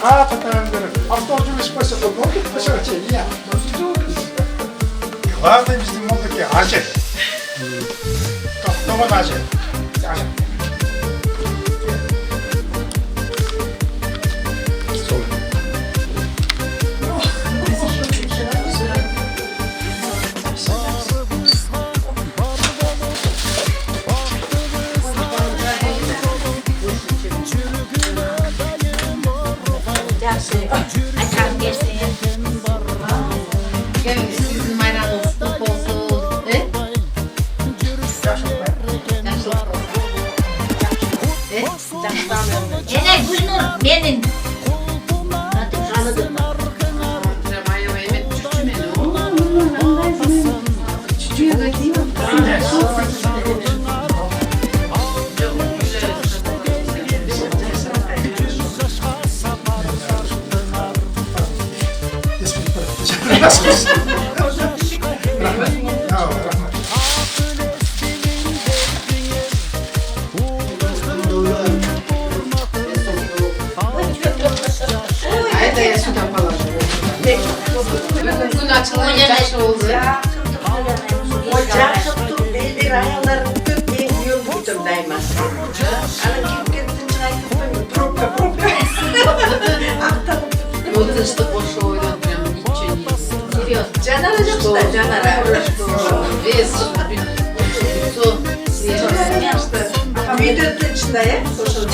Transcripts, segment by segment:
А, потом автобус спасет, но посмотрите, нет. Главное в музыке ажет. Кто он ажет? Ажет. Açar gelsin. Sizin bayramınız kutlu olsun. Ene Gülnur benim. Hadi canım. Gün açılınca şey oldu. Ocak tuttum, belli ayarlarını dökmeyin diyor buydum daima. Ana kim gitti çıkayım, propka. Yolda boş oynadım. Serios. Caner hocam da Caner. Biz. Su. Videonun içinde ya. Koşalım.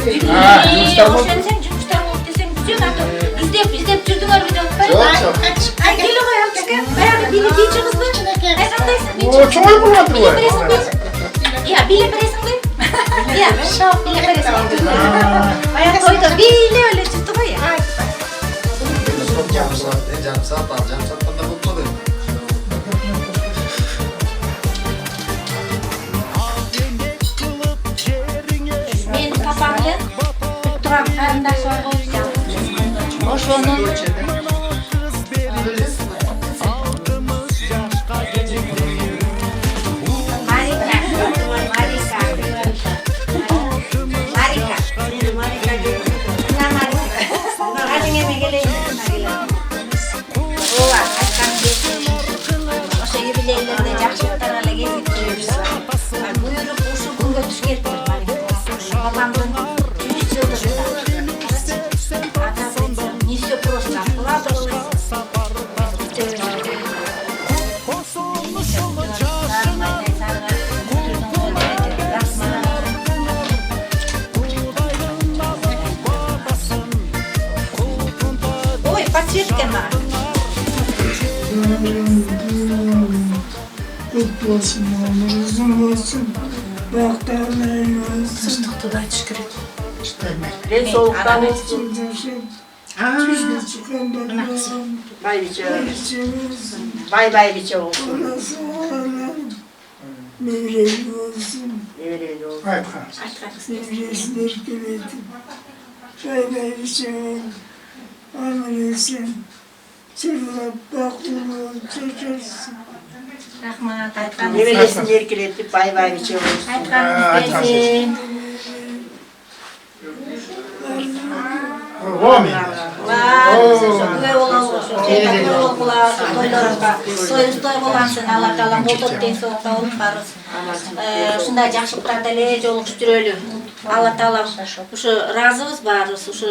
Жұмыстар болды. Сен жұмыстар болды десең güzel artık. İzdep жүрдүңөр видео. Жоқ. Ay gel o ya kaka. Bayağı bile bir çıkızdı. Ay kandayсың? О, чоңой болмады Bile ғой. бересің бе? Ya bile бересің bе? Ya, bile бересің. Bayağı toyda bile öyle çıktı ғой ya. Yarım saat alacağım. Satmada mutlu olayım. Мен папамды тұрам қарындаш бар қойып ошону буйруп ушул күнгө туш келиптир папамдын 100 жылдыгында не все просто ой подсветка на Kutlu olsun, uzun olsun, bahtlarların olsun. Sıçtıktı da çıkırık. Ben soğuktan olsun. Tüzgü çıkanlar olsun, Bay biçe olsun. içimizin, Bay biçe olsun. orası olanlar, mevreyi olsun, Öyle olsun. Айтқан. sevresler geledim. Bay içimizin, amelesen, çırlap baktığını çekersin. Rahmat aytkanыңыз Nevelesin erkeletip bay biçe olsun. aytkanыңыз келсин. О, мен. Күбө болобуз, күбө болобуз, тойлорубузга. Тоюбуз той болансын, Алла Таала молдоп ден соолукта болуп барыбыз. Ушундай жакшылыктарда эле жолугушуп жүрөлү. Алла Таала ушу ыраазыбыз баарыбыз, ушу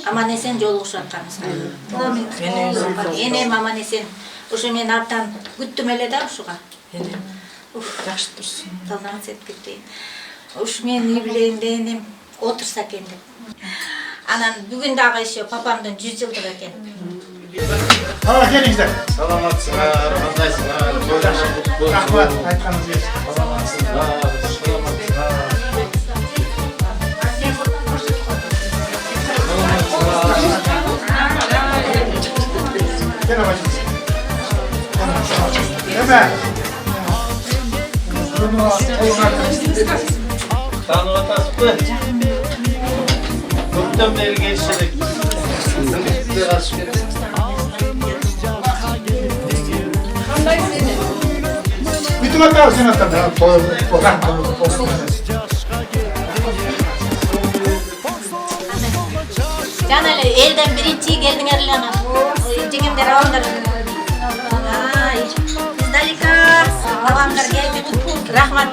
аман эсен жолугушуп атканыбызга. Энем аман эсен. Ушу мен абдан күттүм эле да ушуга. Жакшы турсун. Талданыс этип кетти. Ушу мен юбилейимде энем отурса экен деп. Анан бүгүн дагы еще папамдын 100 жылдыгы экен. А, келіңіздер. Саламатсыңар, қандайсыңар? Рахмат, айтқаныңыз келсін. Саламатсыңар, саламатсыңар. Gel babacığım. Hemen. Bunu Tanrı atasın. Bıktım beri geçerek. Biraz şükür. Kim atar sen atar? Ben toyum olsun. Can hele elden birinci geldin erlana. Cengimler avamlar. Ay, Dalika, avamlar geldi. Rahmat.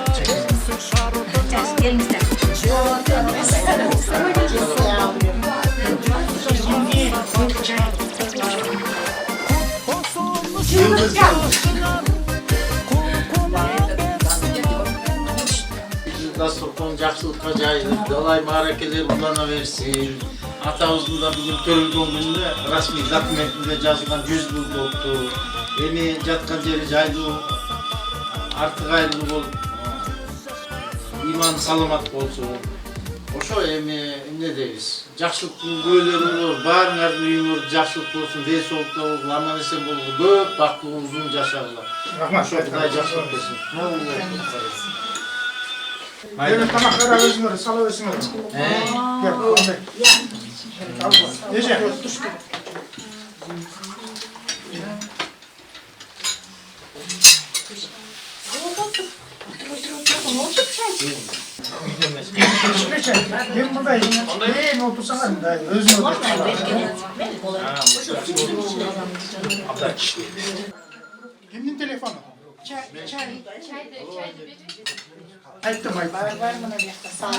Gelmişler. Dasturxon жақсылыққа жайылып, далай мараkelер улана-берсин. Атабыздын да бүгүн төрөлгөн күнүндө расмий документинде жазылган 100 жыл болупту. Эми жаткан жери жайлуу, арты кайрылуу болуп, иман саламат болсун. Ошо эми эмне дейбиз? Жакшылыктын күбөлөрү бар, баарыңардын үйүңөр жакшылык болсун, ден соолукта болуп, аман эсен болуп, көп бактылуу узун жашагыла. Рахмат. Ошо Кудай жакшылык берсин. Benim tamaklara özünleri, sala özünleri. Gel, Ahmet. Nece? İçme çay. Ben buradayım. Ne otursanlar mı? Özünleri. Kimin telefonu? Çay. Ayıttım. Var mı ne Sağ ol.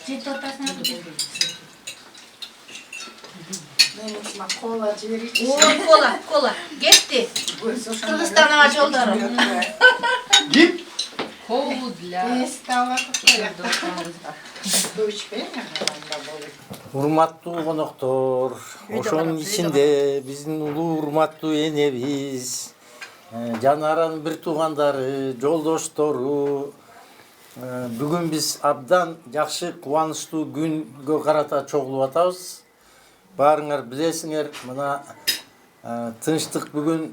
Ciddi ortasına. Kola. Gitti. Kırgızistan'a aç oldu. Git. Урматтуу коноктор, ошонун ичинде биздин улуу урматтуу энебиз, Жанаранын бир туугандары, жолдоштору, бүгүн биз абдан жакшы, кубанычтуу күнгө карата чогулуп атабыз. Баарыңар билесиңер, мына тынчтык бүгүн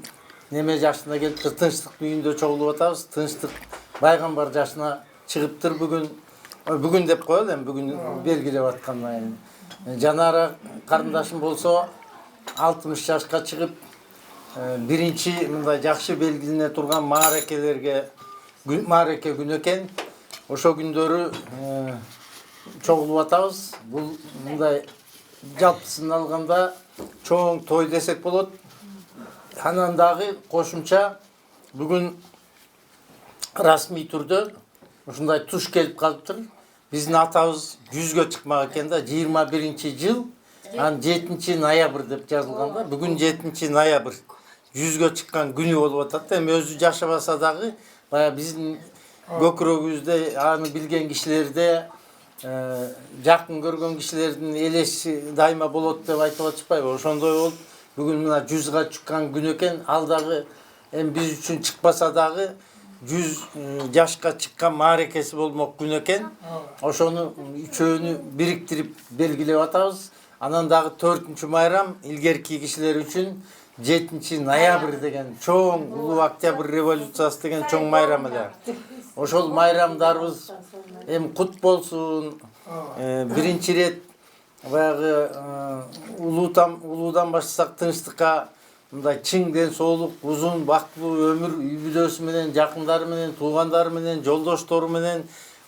неме жашына келиптир, тынчтыктын үйүндө чогулуп атабыз. Тынчтык пайгамбар жашына чыгыптыр бүгүн деп коелу эми, бүгүн белгилеп аткандан кийин. Жанара карындашым болсо 60 жашка чыгып, биринчи мындай жакшы белгилене турган мааракелерге маараке күнү экен. Ошо күндөрү чогулуп атабыз. Бул мындай жалпысын алганда чоң той десек болот. Анан дагы кошумча бүгүн расмий түрдө ушундай туш келип калыптыр. Биздин атабыз 100гө чыкмак экен да, 21-жыл, анан 7-ноябрь деп жазылганда, бүгүн 7-ноябрь 100гө чыккан күнү болуп атат. Эми өзү жашабаса дагы, баягы биздин көкүрөгүбүздө аны билген кишилерде, жакын көргөн кишилердин элеси дайыма болот деп айтып атышпайбы? Ошондой болуп, бүгүн мына 100га чыккан күн экен. Ал дагы эми биз үчүн чыкпаса дагы 100 жашка чыккан мааракеси болмок күн экен. Ошону үчөөнү бириктирип белгилеп атабыз. Анан дагы 4-майрам илгерки кишилер үчүн 7-ноябрь деген чоң улуу октябрь революциясы деген чоң майрам эле. Ошол майрамдарыбыз эми кут болсун. Биринчи ирет баягы улуудан баштасак тынчтыкка, мындай чың ден соолук, узун бактылуу өмүр үй бүлөсү менен, жакындары менен, туугандары менен, жолдоштору менен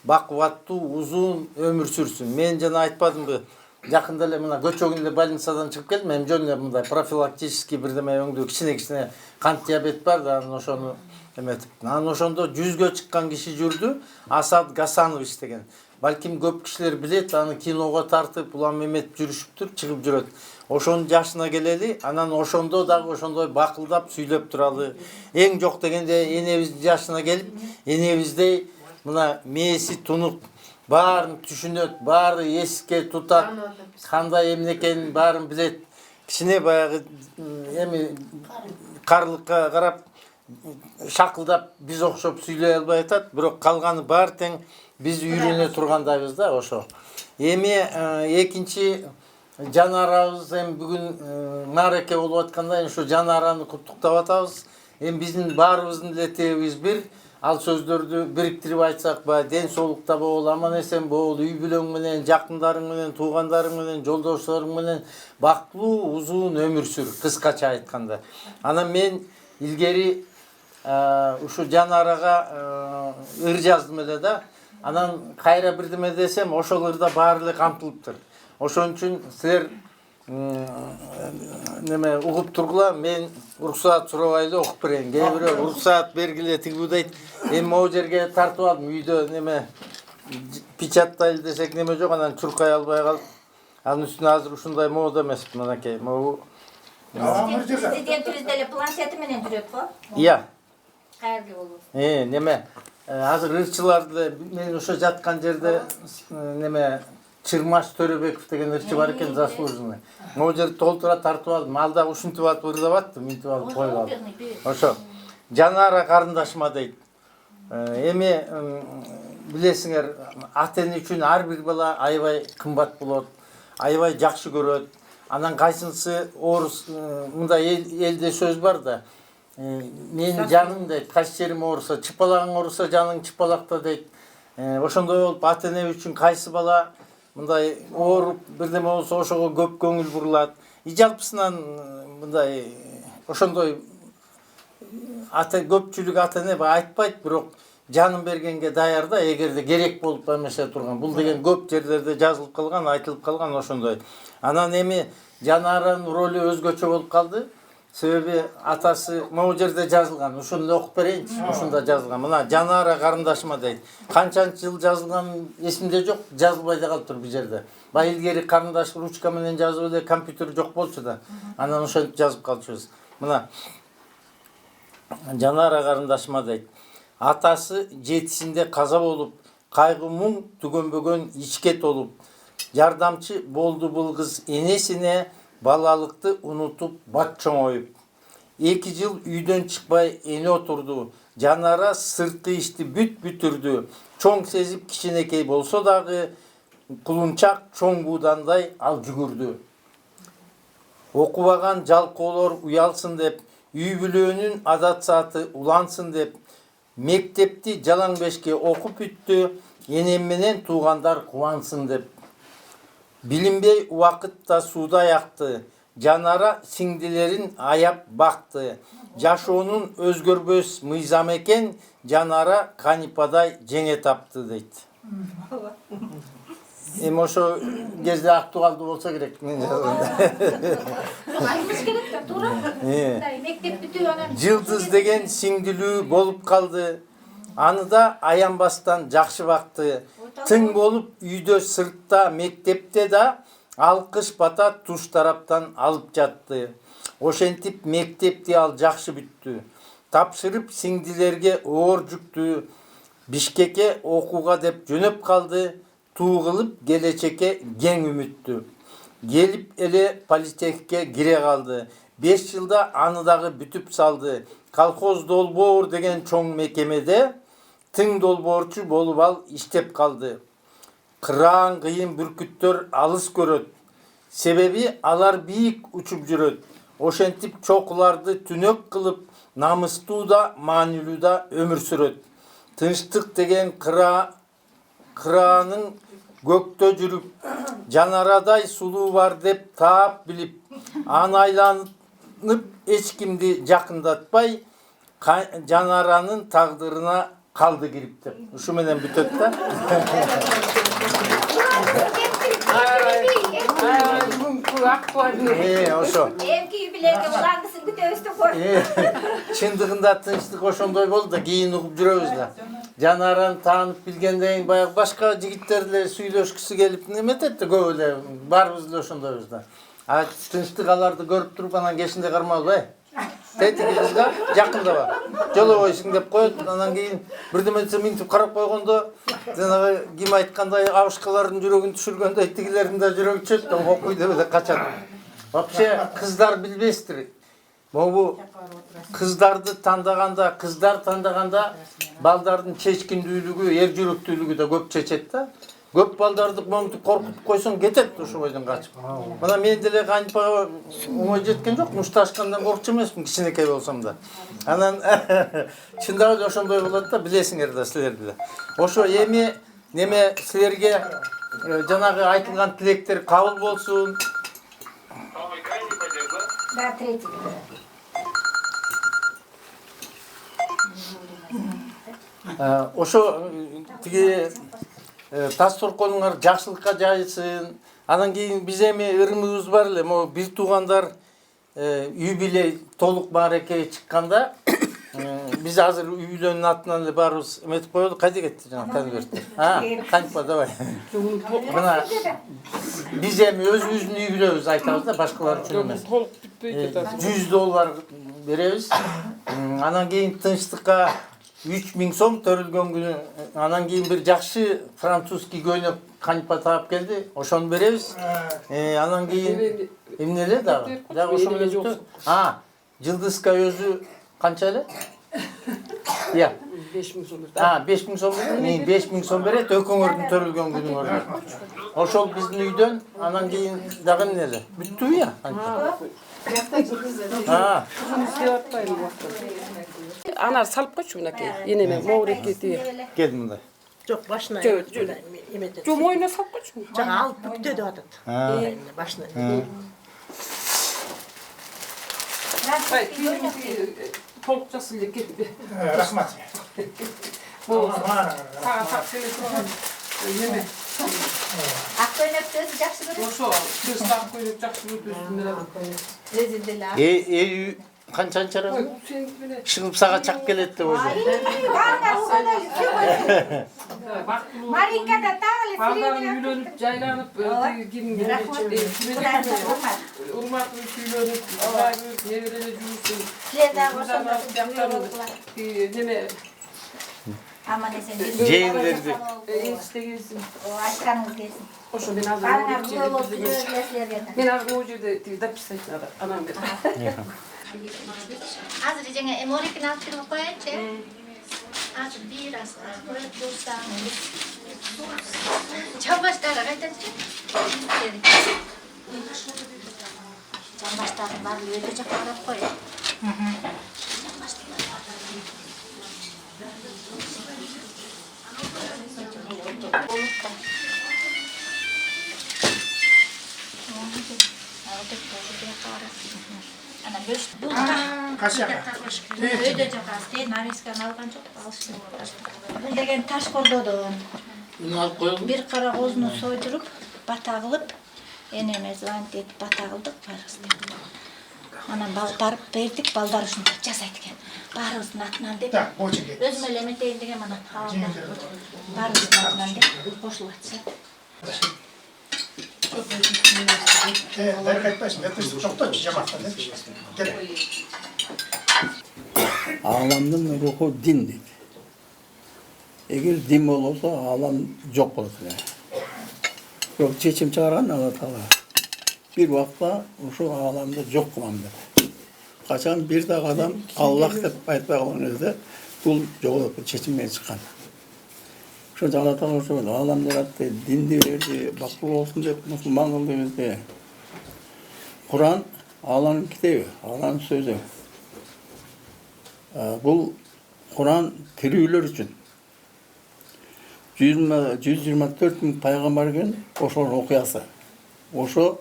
бакубаттуу узун өмүр сүрсүн. Мен жана айтпадымбы, жакында эле мына көчөгүндө больницадан чыгып келдим. Эми жөн эле мындай профилактический бирдеме өңдүү кичине кант диабет бар да, анан ошону эметип. Анан ошондо 100гө чыккан киши жүрдү, Асад Гасанович деген. Балким көп кишилер билет, аны киного тартып, улам эметип жүрүшүптүр, чыгып жүрөт. Ошонун жашына келели, анан ошондо дагы ошондой бакылдап сүйлөп туралы. Эң жок дегенде энебиздин жашына келип, энебиздей мына мээси тунук, баарын түшүнөт, баары эске тутат, кандай эмне экенин баарын билет. Кичине баягы эми карлыкка карап шакылдап биз окшоп сүйлөй албай атат, бирок калганы баары тең биз үйрөнө тургандайбыз да ошо. Эми экинчи Жанарабыз эми бүгүн маараке болуп атканда ушу Жанараны куттуктап атабыз. Эми биздин баарыбыздын эле тебибиз бир. Ал сөздөрдү бириктирип айтсак, баягы ден соолукта болу, аман эсен болу, үй бүлөң менен, жакындарың менен, туугандарың менен, жолдошторуң менен бактылуу узун өмүр сүр, кыскача айтканда. Анан мен илгери ушу Жанарага ыр жаздым эле да. Анан кайра бирдеме десем, ошол ырда баары эле камтылыптыр. Ошон үчүн силер неме угуп тургула, мен уруксаат сурабай эле окуп берейин. Кээ бирөө уруксаат бергиле тиги дейт. Эми могу жерге тартып алдым, үйдө неме печаттайлы десек неме жок, анан чуркай албай калып. Анын үстүнө азыр ушундай мода эмесмин, анакей. Могу Президентибиз деле планшети менен жүрөт го. Iya. Кайерге болот? Неме азыр ырчыларды мен ошо жаткан жерде неме Чырмаш Төрөбеков деген ырчы бар экен, заслуженный. Могу жерди толтура тартып алдым. Ал дагы ушинтип алып ырдап аттым, минтип алып коюп алдым. Ошо Жанара карындашыма дейт. Эми билесиңер, ата эне үчүн ар бир бала аябай кымбат болот, аябай жакшы көрөт. Анан кайсынысы орус, мындай элде сөз бар да. Менин жаным дейт, кайсы жерим ооруса, чыпалагың ооруса жаның чыпалакта дейт. Ошондой болуп ата эне үчүн кайсы бала мындай ооруп бирдеме болсо ошого көп көңүл бурулат. Жалпысынан мындай ошондой көпчүлүк ата эне айтпайт, бирок жанын бергенге даяр да, эгерде керек болуп эмесе турган. Бул деген көп жерлерде жазылып калган, айтылып калган ошондой. Анан эми Жанаранын ролу өзгөчө болуп калды. Себеби атасы могу жерде жазылган. Ушуну эле окуп берейинчи. Ушунда жазылган. Мына Жанара карындашыма дейт. Канчанчы жыл жазылган эсимде жок, жазылбай да калыптыр бул жерде. Бай илгери карындаш ручка менен жазып эле, компьютер жок болчу да. Анан ошентип жазып калчубуз. Мына Жанара карындашыма дейт. Атасы жетисинде каза болуп, кайгы муң түгөнбөгөн ичке толуп, жардамчы болду бул кыз энесине, балалыкты унутуп бат чоңоюп. 2 жыл үйдөн чыкпай эне отурду. Жанара сырткы ишти бүт бүтүрдү. Чоң сезип кичинекей болсо дагы кулунчак чоң буудандай ал жүгүрдү. Окубаган жалкоолор уялсын деп, үй бүлөөнүн адат сааты улансын деп, мектепти жалаң бешке окуп бүттү, энем менен туугандар кубансын деп. Билинбей убакытта сууда якты, Жанара сиңдилерин аяп бакты. Жашоонун өзгөрбөс мыйзам экен, Жанара канипадай жеңе тапты дейт. Эми ошо кезде актуалдуу болсо керек мен жазганда. Айтыш керек да, туура. Мектеп бүтүп анан Жылдыз деген сиңдилүү болуп калды. Аны да аянбастан жакшы бакты. Тың болуп үйдө, сыртта, мектепте да алкыш бата туш тараптан алып жатты. Ошентип мектепти ал жакшы бүттү. Тапшырып сиңдилерге оор жүктү. Бишкекке окууга деп жөнөп калды. Туу кылып келечекке кең үмүттү. Келип эле политехке кире калды. 5 жылда аны дагы бүтүп салды. Колхоз долбоор деген чоң мекемеде тың долбоорчу болуп ал иштеп калды. Кыраан кыйын бүркүттөр алыс көрөт. Себеби алар бийик учуп жүрөт. Ошентип чокуларды түнөк кылып, намыстуу да, маанилүү да өмүр сүрөт. Тынчтык деген кыраанын көктө жүрүп, Жанарадай сулуу бар деп таап билип, аны айланып эч кимди жакындатпай, Жанаранын тагдырына калды кирип деп. Ушу менен бүтөт да. Ошо. эмки юбилейге уландысын күтөбүз деп кой. Чындыгында тынчтык ошондой болду да, кийин угуп жүрөбүз да. Жанараны таанып билгенден кийин баягы башка жигиттер эле сүйлөшкүсү келип неметет да, көп эле баарыбыз эле ошондойбуз да. А тынчтык аларды көрүп туруп анан кешинде кармалбай. Тетиги кызга жакындаба. Жолобойсуң деп коет, анан кийин бирдеме десе минтип карап койгондо, жанагы ким айткандай абышкалардын жүрөгүн түшүргөндөй тигилердин да жүрөгү чөт да окуй деп эле качат. Вообще кыздар билбестир. Могу кыздарды тандаганда, балдардын чечкиндүүлүгү, эр жүрөктүүлүгү да көп чечет да. Көп балдарды моңтуп коркутуп койсоң кетет ошо бойдон качып. Мына мен деле канча оңой жеткен жок, мушташкандан коркчу эмесмин, кичинекей болсом да. Анан чындап эле ошондой болот да, билесиңер да силер деле. Ошо эми неме силерге жанагы айтылган тилектер кабыл болсун. Да, третий. Ошо тиги тас торконуңар жакшылыкка жайылсын. Анан кийин биз эми ырымыбыз бар эле, могу бир туугандар үй бүлө толук мааракеге чыкканда биз азыр үйлөнүн атынан эле баарыбыз эметип коелу. Кайда кетти жана конверттер? Канчпа давай. Мына биз эми өзүбүздүн үй бүлөбүздү айтабыз да, башкалар үчүн эмес. $100 беребиз. Анан кийин тынчтыкка 3000 сом төрүлгөн күнү, анан кийин бир жакшы французский көйнөк канчпа таап келди, ошону беребиз. Анан кийин эмне эле дагы ошо менен бүттү. Жылдызка өзү канча эле? 5000 сом. 5000 сом. 5000 сом берет экөөңөрдүн төрүлгөн күнүңөргө. Ошол биздин үйдөн, анан кийин дагы эмне эле? Бүттүбү я? Anar salıp koyçu bunaki. Yeneme moğrek gitti. Gel mында. Жоқ, башына еметеді. Şu moyuna salıp koyçu. Жаңа алып бүкте деп атады. Башына. Hayır, толық жасылы кетті. Рахмат. Саған сақсылы неме? Ак көйнөктү өзү жакшы көрөт. Ошо, көз сақ көйлек жақсы көрді. Резинделер. Канчанчара? Шығып сага чак келет деп өзү. Маринкада тагы Балдарым үйлөнүп, жайланып, кимге урматтуу сүйлөнүп, неберелер жүрсүн. Неме Аман эсен Жээнлерди. enişte gelsin. Айтқаныңыз келсин. Ошо мен азыр мен азыр могу жерде дописать надо. Анам мен. Азыр жаңа эморикин алып келип коеюнчу. Азыр бир аста коюп турсаңыз. Жамбаштары кайтачы. Жамбаштарын баары өтө жакка карап коюп. Өйдө жакасы, нарезканы алган жок, алышты. Бул деген таш кордодон. Муну алып коелу. Бир кара козуну сойдуруп, бата кылып, энеме звонить этип бата кылдык, барыбыз. Анан барып бердик, балдар үчүн жасайт экен. Баарыбыздын атынан деп. Өзүм эле эметейин деген анан абалдар. Баарыбыздын атынан деп кошулуп атышат. Бәрі қайтпайсың, тоқтатшы жамақтан. Аламдын руху дин дейт. Эгер дин болбосо, алам жок болот эле. Бирок чечим чыгарган Алла Таала. Бир убакта ушул аламды жок кылам деп. Качан бир дагы адам Аллах деп айтпай калган кезде бул жоголот, чечим менен чыккан. Ошо Алла Таала ошо аламды яратты, динди берди, бактылуу болсун деп мусулман кылды бизди. Куран Алланын китеби, Алланын сөзү. Бул Куран тирүүлөр үчүн. 124 миң пайгамбар келген ошонун окуясы. Ошо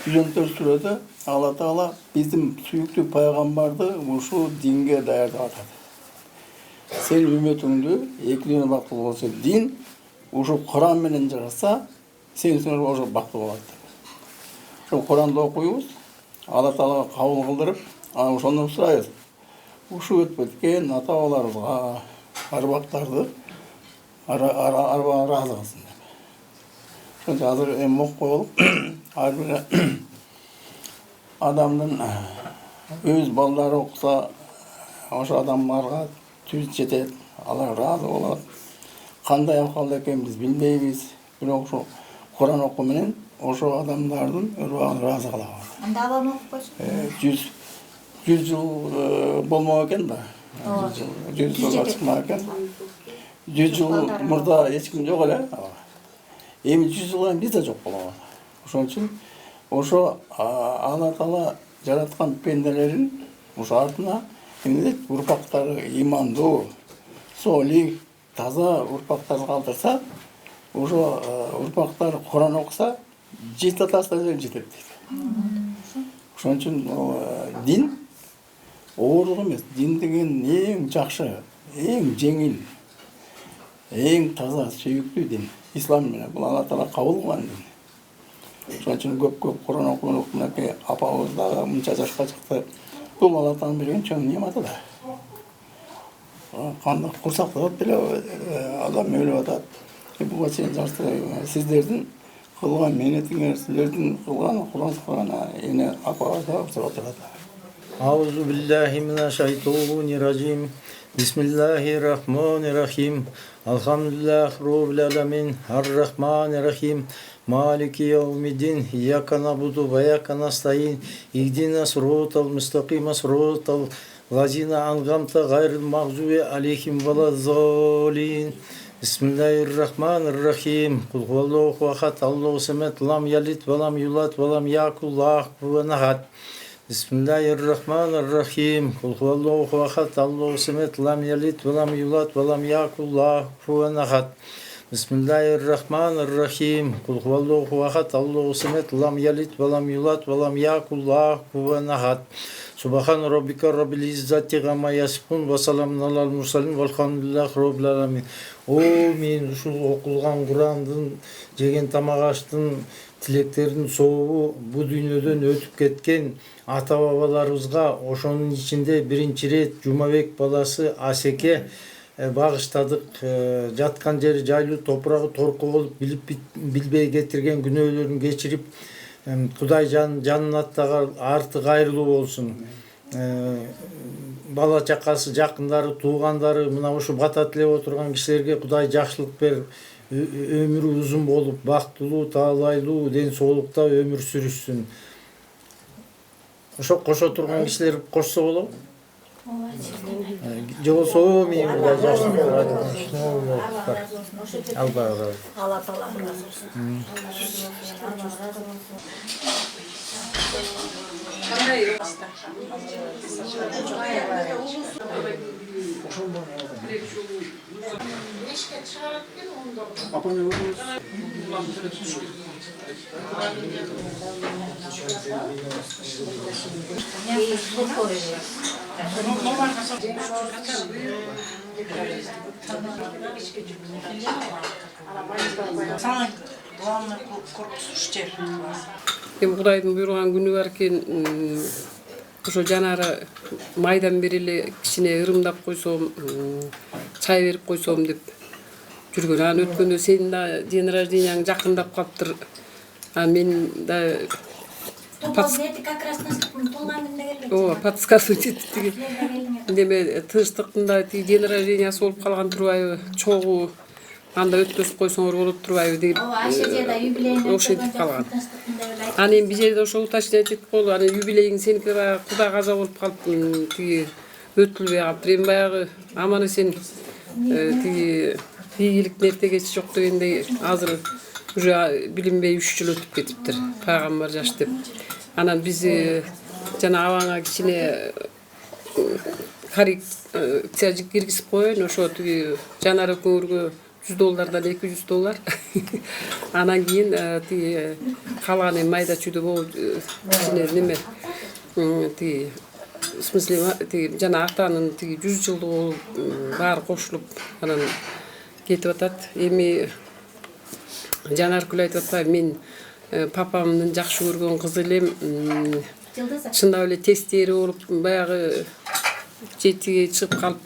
114 сүрөдө Алла Таала биздин сүйүктүү пайгамбарды ушул динге даярдап атат. Сен үмөтүңдү экиден бактылуу болсо дин ушул Куран менен жараса, сен үчүн ошо бактылуу болот. Ошо Куранды окуйбуз, Алла Таалага кабыл кылдырып, анан ошондон сурайбыз. Ушул өтүп өткөн ата-бабаларыбызга арбактарды разы кылсын деп. Ошончо азыр эми окуп коелук. Ар бир адамдын өз балдары окуса, ошо адамдарга түз жетет, алар разы болот. Кандай акалда экенин биз билбейбиз. Бирок ошо Куран окуу менен ошо адамдардын ырбагын разы кыла алат. Анда алам окуп койсун. 100 жыл болмок экен да. 100 жылга чыкмак экен. 100 жыл мурда эч ким жок эле. Эми 100 жылдан биз да жок болобуз. Ошон үчүн ошо Алла Таала жараткан пенделерин ошо артына эмне урпактары имандуу, солих, таза урпактар калтырса, ошо урпактар Куран окуса, жети атасына жетет дейт. Ошон үчүн дин оорлук эмес. Дин деген эң жакшы, эң жеңил, Eң таза, сүйүктүү дин. İslam менен бул Алла Таала кабыл кылган дин. Ошон үчүн көп Кур'ан окуп мынакей апабыз дагы мынча жашка чыкты. Бул Алла Тааланын берген чоң нематы да. Кандай курсактап деле адам өлүп атат. Буга чейин сиздердин кылган мээнетиңер, силердин кылган Кур'ан эне апабыз да сурап турат. Ауzu billahi mineşşeytanirracim. Bismillahirrahmanirrahim. Elhamdülillahi Rabbil alemin. Errahmanirrahim. Maliki yevmiddin. İyyâke na'budu ve iyyâke nestaîn. İhdina sıratal müstakîm. Sıratal lezîne en'amte gayril mağzûbi aleyhim velezzâlîn. Bismillahirrahmanirrahim. Kul huvallahu ehad. Allahu samed. Lam yelid ve lam yulad ve lam yekul lahu kufuven ahad. Bismillahirrahmanirrahim. Kul huvallahu ehad. Allahu samed. Lam yelid ve lam yulad ve lam yekul lahu kufuven ahad. Bismillahirrahmanirrahim. Kul huvallahu ehad. Allahu samed. Lam yelid ve lam yulad ve lam yekul lahu kufuven ahad. Subhan rabbika rabbil izzati amma yasifun ve selamun alel mursalin velhamdülillahi rabbil alamin. O men ушул окулган Курандын, жеген тамак аштын, тилектердин сообу бу дүйнөдөн өтүп кеткен ата бабаларыбызга ошонун ичинде биринчи ирет Жумабек баласы Асеке багыштадык. Жаткан жери жайлуу, топурагы торко болуп, билбей кетирген күнөөлөрүн кечирип, Кудай жаннаттагы арты кайрылуу болсун. Бала чакасы, жакындары, туугандары, мына ушу бата тилеп отурган кишилерге Кудай жакшылык бер, өмүрү узун болуп, бактылуу, таалайлуу, ден соолукта өмүр сүрүшсүн. Ошо кошо турган кишилер кошсо болобу? Же болсо мен Кудай жакшылык берет. Алла разы болсун. Алла Таала разы болсун. Кудайдын буйруган күнү бар экен, ошо жанары майдан бери эле кичине ырымдап койсом, чай берип койсом деп жүргөн. Анан өткөндө сенин да день рожденияң жакындап калыптыр. Мен да подсказка тиги неме тынчтыктын тиги день рождениясы болуп калган турбайбы, чогуу анда өткөзүп койсоңор болот турбайбы деп ошентип калган. Анан эми бир жерде ошо уточнять этип койду. Анан юбилейиң сеники баягы Кудай каза болуп калып, тиги өтүлбөй калыптыр. Эми баягы аман эсен тиги ийгилик нертегеси жок дегендей азыр уже билинбей 3 жыл өтүп кетиптир. Пайгамбар жаш деп. Анан биз жана абаңа кичине коррекция киргизип коеюн. Ошо тиги жанары көңүргө $100 $200. Анан кийин тиги калган майда чүйдө болуп кичине неме тиги в смысле тиги жана атанын тиги 100 жылдыгы баары кошулуп анан кетип атат. Эми Жанаркүл айтып атпайбы, мен папамдын жакшы көргөн кызы элем. Чындап эле тестери болуп, баягы жетиге чыгып калып,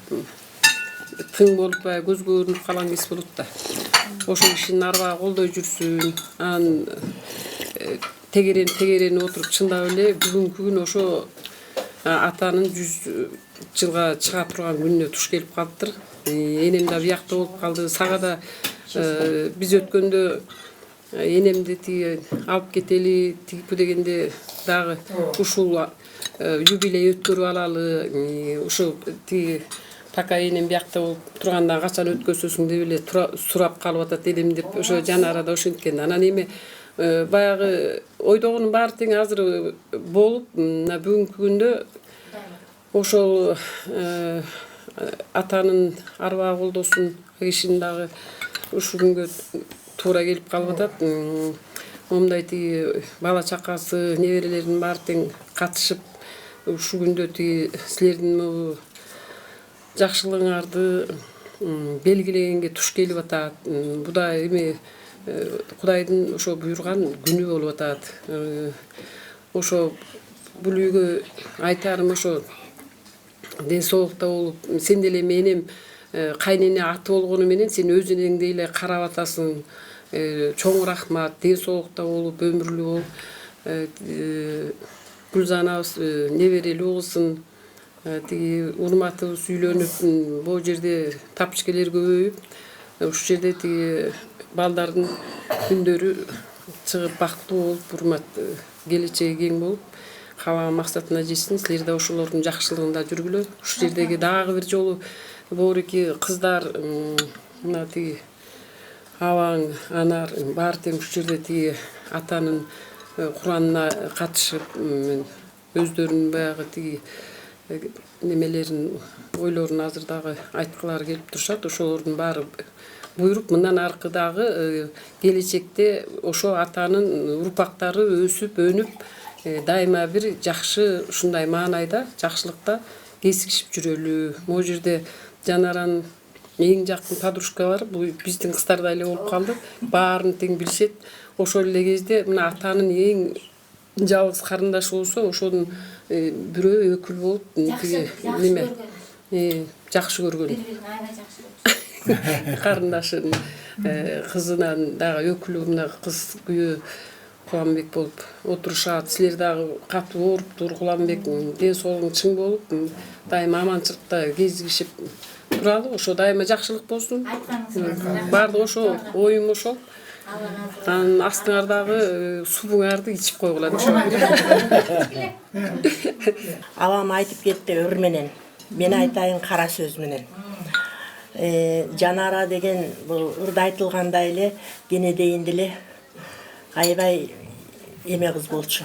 тың болуп, көз көрүнүп калган кез болот да. Ошол кишинин арбагы колдой жүрсүн. Анан тегеренип отуруп, чындап эле бүгүнкү күн ошо атанын 100 жылга чыга турган күнүнө туш келип калыптыр. Энем да биякта болуп калды. Сага да биз өткөндө энемди тиги алып кетели тигипи дегенде дагы ушул юбилей өткөрүп алалы, ушул тиги така энем биякта болуп турганда качан өткөзөсүң деп эле сурап калып атат энем деп ошо жанара да ошенткен. Анан эми баягы ойдогонун баары тең азыр болуп, бүгүнкү күндө ошол атанын арбагы колдосун, кишинин дагы ушул күнгө туура келип калып атат. Момундай тиги бала чакасы, неберелеринин баары тең катышып, ушул күндө тиги силердин жакшылыгыңарды белгиленгенге туш келип атат. Бу да эми Кудайдын ошо буйрган күнү болуп атат. Ошо бул үйгө айтарым ошо ден соолукта болуп, сен деле менин кайнене аты болгону менен сен өзүңдей эле карап атасың. Чоң рахмат, ден соолукта болуп, өмүрлүү болуп. Гүлзанабыз неберелүү болсун. Тиги урматыбыз үйлөнүп, бул жерде тапчыкелер көбөйүп, ушул жерде тиги балдардын күндөрү чыгып бактылуу болуп, урмат келечеги кең болуп, каалаган максатына жетсин. Силер да ошолордун жакшылыгында жүргүлө. Ушул жердеги дагы бир жолу бооруки кыздар, мына тиги Абаң, Анар баары тең ушул жерде тиги атанын Куранына катышып, өздөрүнүн баягы тиги немелерин, ойлорун азыр дагы айткылары келип турушат. Ошолордун баары буйруп, мындан аркы дагы келечекте ошо атанын урпактары өсүп, өнүп, дайыма бир жакшы ушундай маанайда, жакшылыкта кезигишип жүрөлү. Могу жерде Жанаранын эң жакын подружкалары бул биздин кыздардай эле болуп калды. Баарын тең билишет. Ошол эле кезде мына атанын эң жалгыз карындашы болсо, ошонун бирөө өкүл болуп, тиги неме жакшы көргөн. Карындашын кызынан дагы өкүлү, мына кыз күйөө Куланбек болуп отурушат. Силер дагы катуу ооруптур, Куланбек ден соолугуң чың болуп, дайыма аманчылыкта кезигишип туралы. Ошо дайыма жакшылык болсун. Баардык ошо оюм ошол. Анын астыңардагы сууңарды ичип койгула. Абам айтып кетти өр менен. Мен айтайын кара сөз менен. Жанара деген бул ырда айтылгандай эле кенедейин деле аябай эме кыз болчу.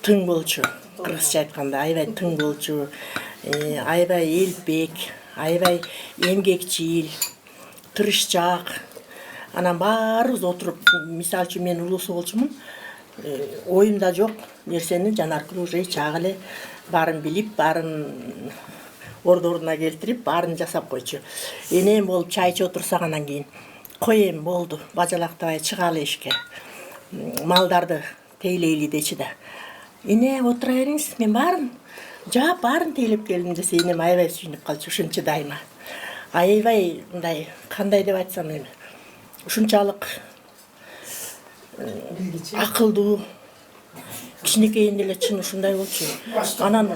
Тың болчу. Кыргызча айтканда аябай тың болчу. Аябай элбек, аябай эмгекчил, тырышчаак. Анан баарыбыз отуруп, мисалы үчүн мен улуусу болчумун. Оюмда жок нерсени Жанаркүл уже чак эле баарын билип, баарын ордуна келтирип, баарын жасап койчу. Энем болуп чай ичип отурсак анан кийин кой эми болду, бажалактабай чыгалы эшикке. Малдарды тейлейли дечи да. Эне отура бериңиз, мен баарын жаап, баарын тейлеп келдим десе, энем аябай сүйүнүп калчу, ушунча дайыма. Аябай мындай, кандай деп айтсам эми, ушунчалык акылдуу, кичинекейинде эле чын ушундай болчу. Анан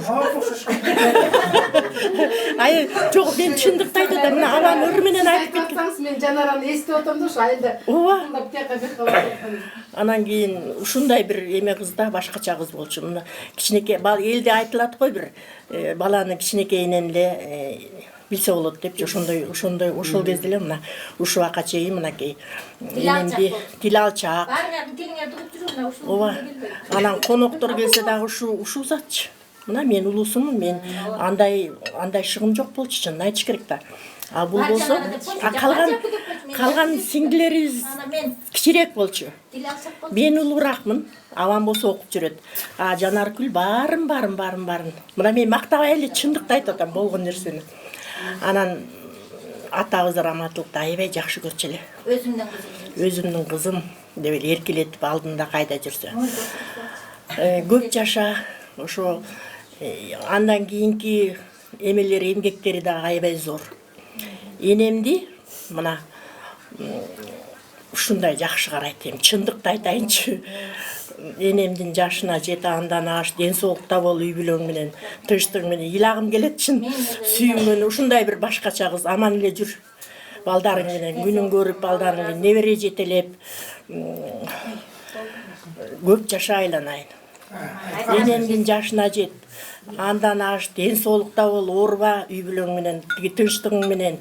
ай, жок, мен чындыкты айтып атам. Мына абам өр менен айтып кеткен. Мен Жанараны эстеп атам да, ошо айылда. Ооба. Анан кийин ушундай бир эме кыз да, башкача кыз болчу. Мына кичинекей элде айтылат го бир баланы кичинекейинен эле билсе болот депчи. Ошондой ошол кезде эле мына ушул убакка чейин мынакей эмемди тил алчаак. Баарыңардын тилиңер туруп жүрүп ушул. Ооба. Анан коноктор келсе дагы ушул затчы. Мына мен улуусумун, мен андай шыгым жок болчу, чын айтыш керек да. А бул болсо, калган сиңдилерибиз кичирээк болчу. Мен улууракмын, абам болсо окуп жүрөт. А Жанаркүл баарын. Мына мен мактабай эле чындыкты айтып атам болгон нерсени. Анан атабыз раматылыкта аябай жакшы көрчү эле. Өзүмдүн кызым деп эле эркелетип алдында кайда жүрсө. Көп жаша, ошо андан кийинки эмелери, эмгектери да аябай зор. Энемди мына ушундай жакшы карайт эми, чындыкты айтайынчы. Энемдин жашына жете, андан аш, ден соолукта бол, үй бүлөң менен, тынчтык менен ыйлагым келет, чын сүйүнгөн ушундай бир башкача кыз, аман эле жүр. Балдарың менен күнүн көрүп, балдарың менен небере жетелеп, көп жаша айланайын. Энемдин жашына жет, андан аш, ден соолукта бол, оорба, үй бүлөң менен, тынчтыгың менен,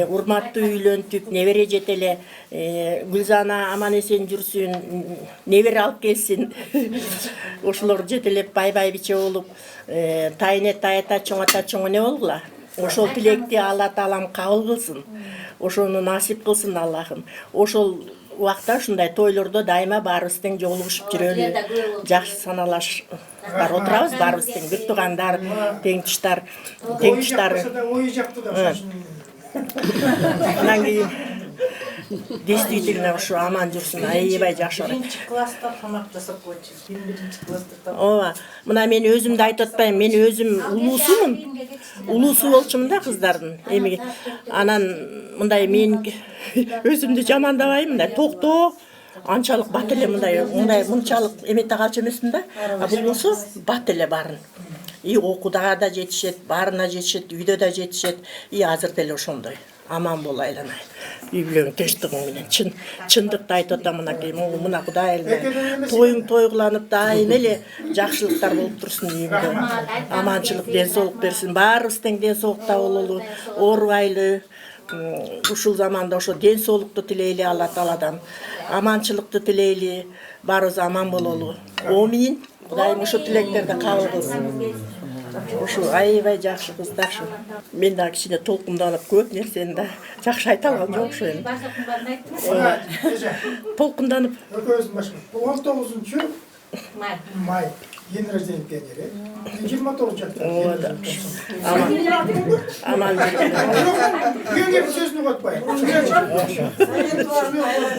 урматтуу үйлөнтүп, небере жетеле, Гүлзана аман эсен жүрсүн, небере алып келсин. Ошолор жетелеп, бай биче болуп, тайне тайата чоң не болгула. Ошол тилекти Алла Таалам кабыл кылсын. Ошону насип кылсын Аллахым. Ошол убакта ушундай тойлордо дайыма баарыбыз тең жолугушуп жүрөлү. Жакшы саналаштар отурабыз, баарыбыз тең бир туугандар, тең туштар. Ой жакты да Анан кийин действительно ушу аман жүрсүн, аябай жакшы барат. Биринчи класста тамак жасап койчу. 21 класста. Ооба, мына мен өзүмдү айтып атпайм, мен өзүм улуусумун. Улуусу болчумун да кыздардын. Эми анан мындай мен өзүмдү жамандабайм да, токтоо анчалык бат эле мындай мынчалык эмете калчу эмесмин да. А бул болсо бат эле баарын. И окуудага да жетишет, баарына жетишет, үйдө да жетишет. И азыр деле ошондой. Аман бол айланай. Үй бүлөң тынчтыгың менен чындыкты айтып атам мынакей. Мына Кудай эле тоюң тойгуланып дайым эле жакшылыктар болуп турсун үйүңдө. Аманчылык, ден соолук берсин. Баарыбыз тең ден соолукта бололу, оорубайлы. Ушул заманда ошо ден соолукту тилейли Алла Тааладан. Аманчылыкты тилейли, баарыбыз аман бололу. Амин. Кудайым ошо тилектерди кабыл кылсын. Ошо аябай жакшы кыздакшы. Мен да кичине толкунданып көп нерсени да жакшы айта алган жок ошо эми. Толкунданып. Экөөбүздүн башка. 19 май. День рождения пионера. 29 жакта. Аман Пионер сөзүнү котпой.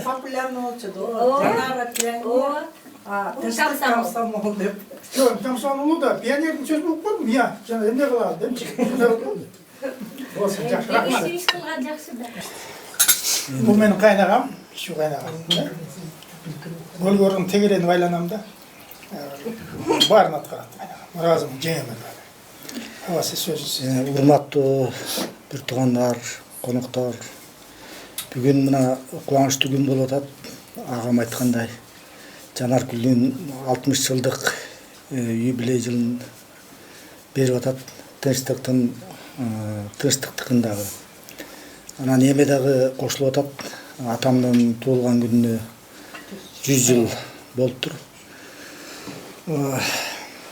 Популярный болчу. Жанара пионер. Комсомол деп. Жок, комсомол да пионердин сөзү болуп калдым. Я жана эмне кылалы депчи. Болсо жакшы, рахмат. Иш кылган жакшы да. Бул менин кайнагам, кичүү кайнагам. Көлгөрдүн тегерени байланам да. Барын аткарат кайнагам. Ыраазым жеңемен. Сиз сөзүңүз. Урматтуу бир туугандар, коноктор. Бүгүн мына кубанычтуу күн болуп атат. Агам айткандай, Жанаркүлдүн 60 жылдык юбилей жылын берип атат. Тынчтыктын дагы. Анан эме дагы кошулуп атат. Атамдын туулган күнүнө 100 жыл болуптур.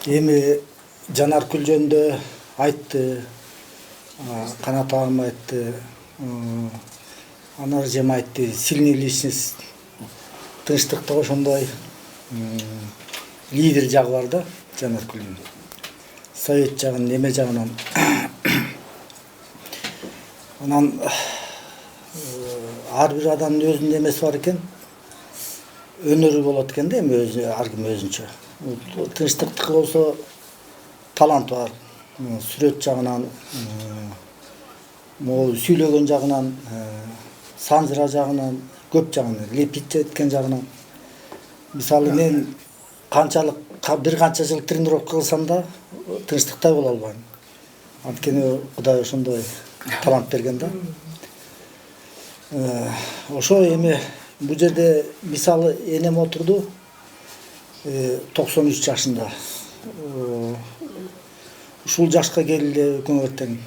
Эми Жанаркүл жөнүндө айтты, Канат агам айтты, Анар жем айтты, сильный личность, тынчтыкта ошондой лидер жагы бар да Жанаркүлдүн. Совет жагын, эме жагынан. Анан ар бир адамдын өзүнүн эмеси бар экен. Өнөрү болот экен да, эми өзү ар ким өзүнчө. Тынчтыктыкы болсо талант бар. Сүрөт жагынан, сүйлөгөн жагынан, санжыра жагынан, көп жагынан, лепить эткен жагынан. Мисалы мен канчалык бир канча жыл тренировка кылсам да тынчтыктай боло албайм. Анткени Кудай ошондой талант берген да. Ошо эми бул жерде мисалы энем отурду 93 жашында. Ушул жашка келип экөөңөр тең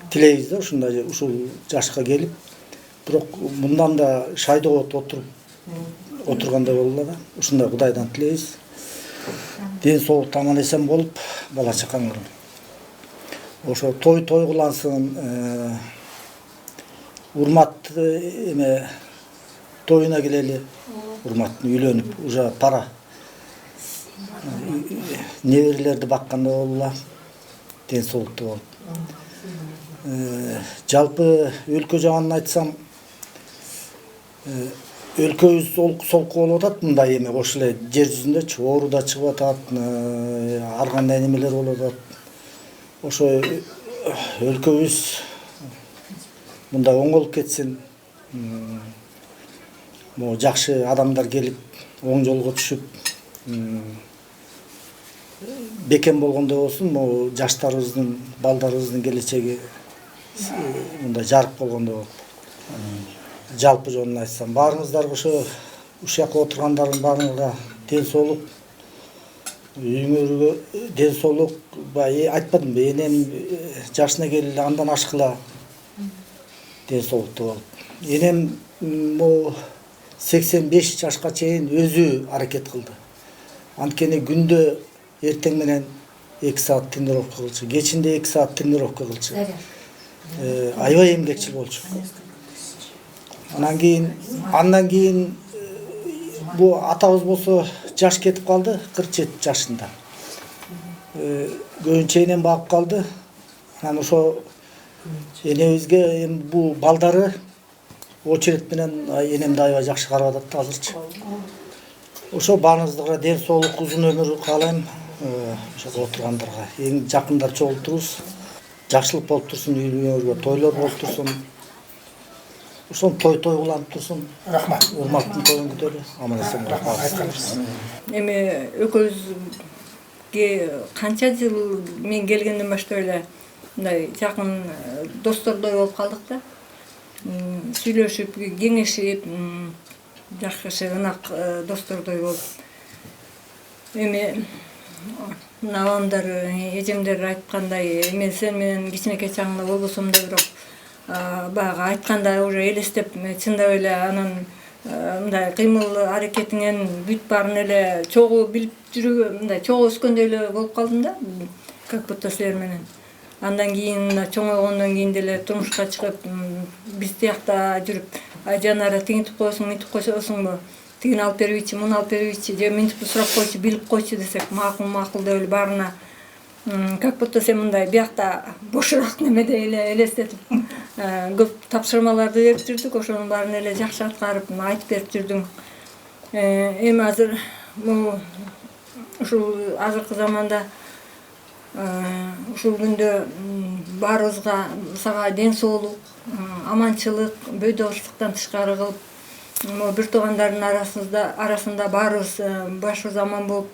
тилейбиз да, ушундай ушул жашка келип, бирок мындан да шайдоот отургандай болду да. Ушундай Кудайдан тилейбиз. Ден соолук аман эсен болуп, бала чакаңар. Ошо той тойгулансын, урмат эме тоюна келели, урматтын үйлөнүп, уже пара. Неберелерди бакканда болула, ден соолуктуу болуп. Жалпы өлкө жагынан айтсам, өлкөбүз солку болуп атат, мындай эме ошол эле жер жүзүндө оору да чыгып атат, ар кандай немелер болуп атат. Ошо өлкөбүз мындай оңолуп кетсин, жакшы адамдар келип, оң жолго түшүп, бекем болгондой болсун, жаштарыбыздын, балдарыбыздын келечеги мындай жарык болгондой болуп. Жалпы жөнүн айтсам, баарыңыздарга ошо ушакка отургандардын баарыңызга ден соолук, үйүңөргө ден соолук, айтпадымбы, энем жашына келип андан ашкыла ден соолуктуу болуп. Энем 85 жашка чейин өзү аракет кылды. Анткени күндө эртең менен 2 саат тренировка кылчу, кечинде 2 саат тренировка кылчу. Аябай эмгекчил болчу. Андан кийин бу атабыз болсо жаш кетип калды, 47 жашында. Көбүнчө энем багып калды. Анан ошо Энебизге эми бул балдары очередь менен энемди аябай жакшы карап атат азырчы. Ошо баарыңыздыга ден соолук, узун өмүр каалайм. Ошо отургандарга эң жакындар чогултубуз. Жакшылык болуп турсун, үйлөргө тойлор болуп турсун. Ошон той уланып турсун. Рахмат. Урматтын тоюн күтөлү. Аман эсен Айтканыбыз. Эми экөөбүзгө канча жыл мен келгенден баштап эле мындай жакын достордой болуп калдык да. Сүйлөшүп, кеңешип, жакшы ынак достордой болуп. Эми мына апамдар, эжемдер айткандай, мен сен менен кичинекей чагыңда болбосом да бирок баягы айткандай уже элестеп, чындап эле анан мындай кыймыл аракетиңен бүт баарын эле чогуу билип жүрүү, мындай чогуу өскөндөй эле болуп калдым да, как будто силер менен. Андан кийин чоңойгондон кийин деле турмушка чыгып, биз тиякта жүрүп, Жанара тигинтип койсуң, мынтип койсоңбу, тигин алып бербейчи, муну алып бербейчи, же мынтип сурап койчу, билип койчу десек, макул деп эле баарына как будто сен мындай биякта бошураак немедей эле элестетип көп тапшырмаларды берип жүрдүк, ошонун баарын эле жакшы аткарып айтып берип жүрдүң. Эми азыр ушул азыркы заманда ушул күндө баарыбызга сага ден соолук, аманчылык, бөйдөбүздүктөн тышкары кылып, бир туугандардын арасында баарыбыз башыбыз аман болуп,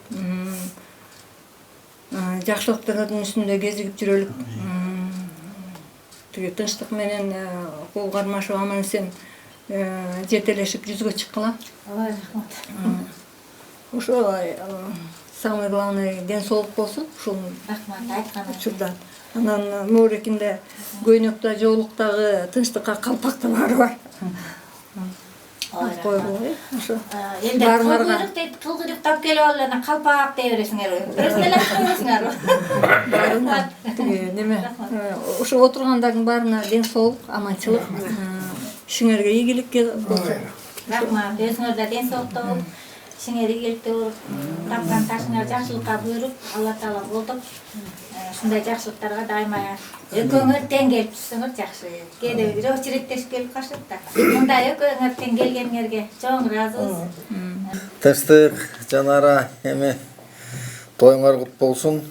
жакшылыктардын үстүндө кезигип жүрөлүк. Тиги тынчтык менен кол кармашып аман эсен жетелешип жүзгө чыккыла. Рахмат. Ошо самый главный ден соолук болсун, ушул Рахмат айткан учурда. Анан моорекинде көйнөктө жоолуктагы тынчтыкка калпакта баары бар. Койгула, ошо. Энди кылгырык дейт, кылгырыктап келип алып анан калпак дей бересиңер. Бирсине эле койбойсуңар. Баарына неме, ошо отургандардын баарына ден соолук, аманчылык, ишиңерге ийгилик болсун. Рахмат, өзүңөрдө ден соолукта болуп, ишиңер ийгиликте болуп, тапкан ташыңар жакшылыкка буйруп, Алла Таала колдоп, ушундай жакшылыктарга дайыма экөөңөр тең келип жүрсөңөр жакшы. Кээде бир очереттешип келип калышат да. Мындай экөөңөр тең келгениңерге чоң ыраазыбыз. Тынчтык, Жанара, эми тоюңар кут болсун.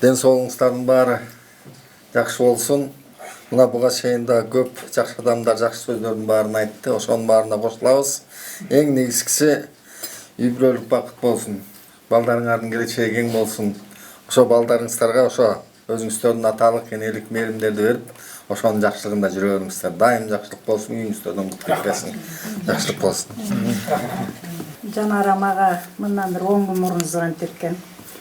Ден соолугуңуздардын баары жакшы болсун. Мына буга чейин да көп жакшы адамдар жакшы сөздөрдүн баарын айтты. Ошонун баарына кошулабыз. Эң негизгиси үй бүлөлүк бакыт болсун. Балдарыңардын келечеги кең болсун. Ошо балдарыңыздарга ошо өзүңүздөрдүн аталык, энелик, мээримдерди берип, ошонун жакшылыгында жүрө бериңиздер. Дайым жакшылык болсун, үйүңүздөрдөн бут кетпесин. Жакшылык болсун. Жанара мага мындан бир 10 күн мурун звонить эткен.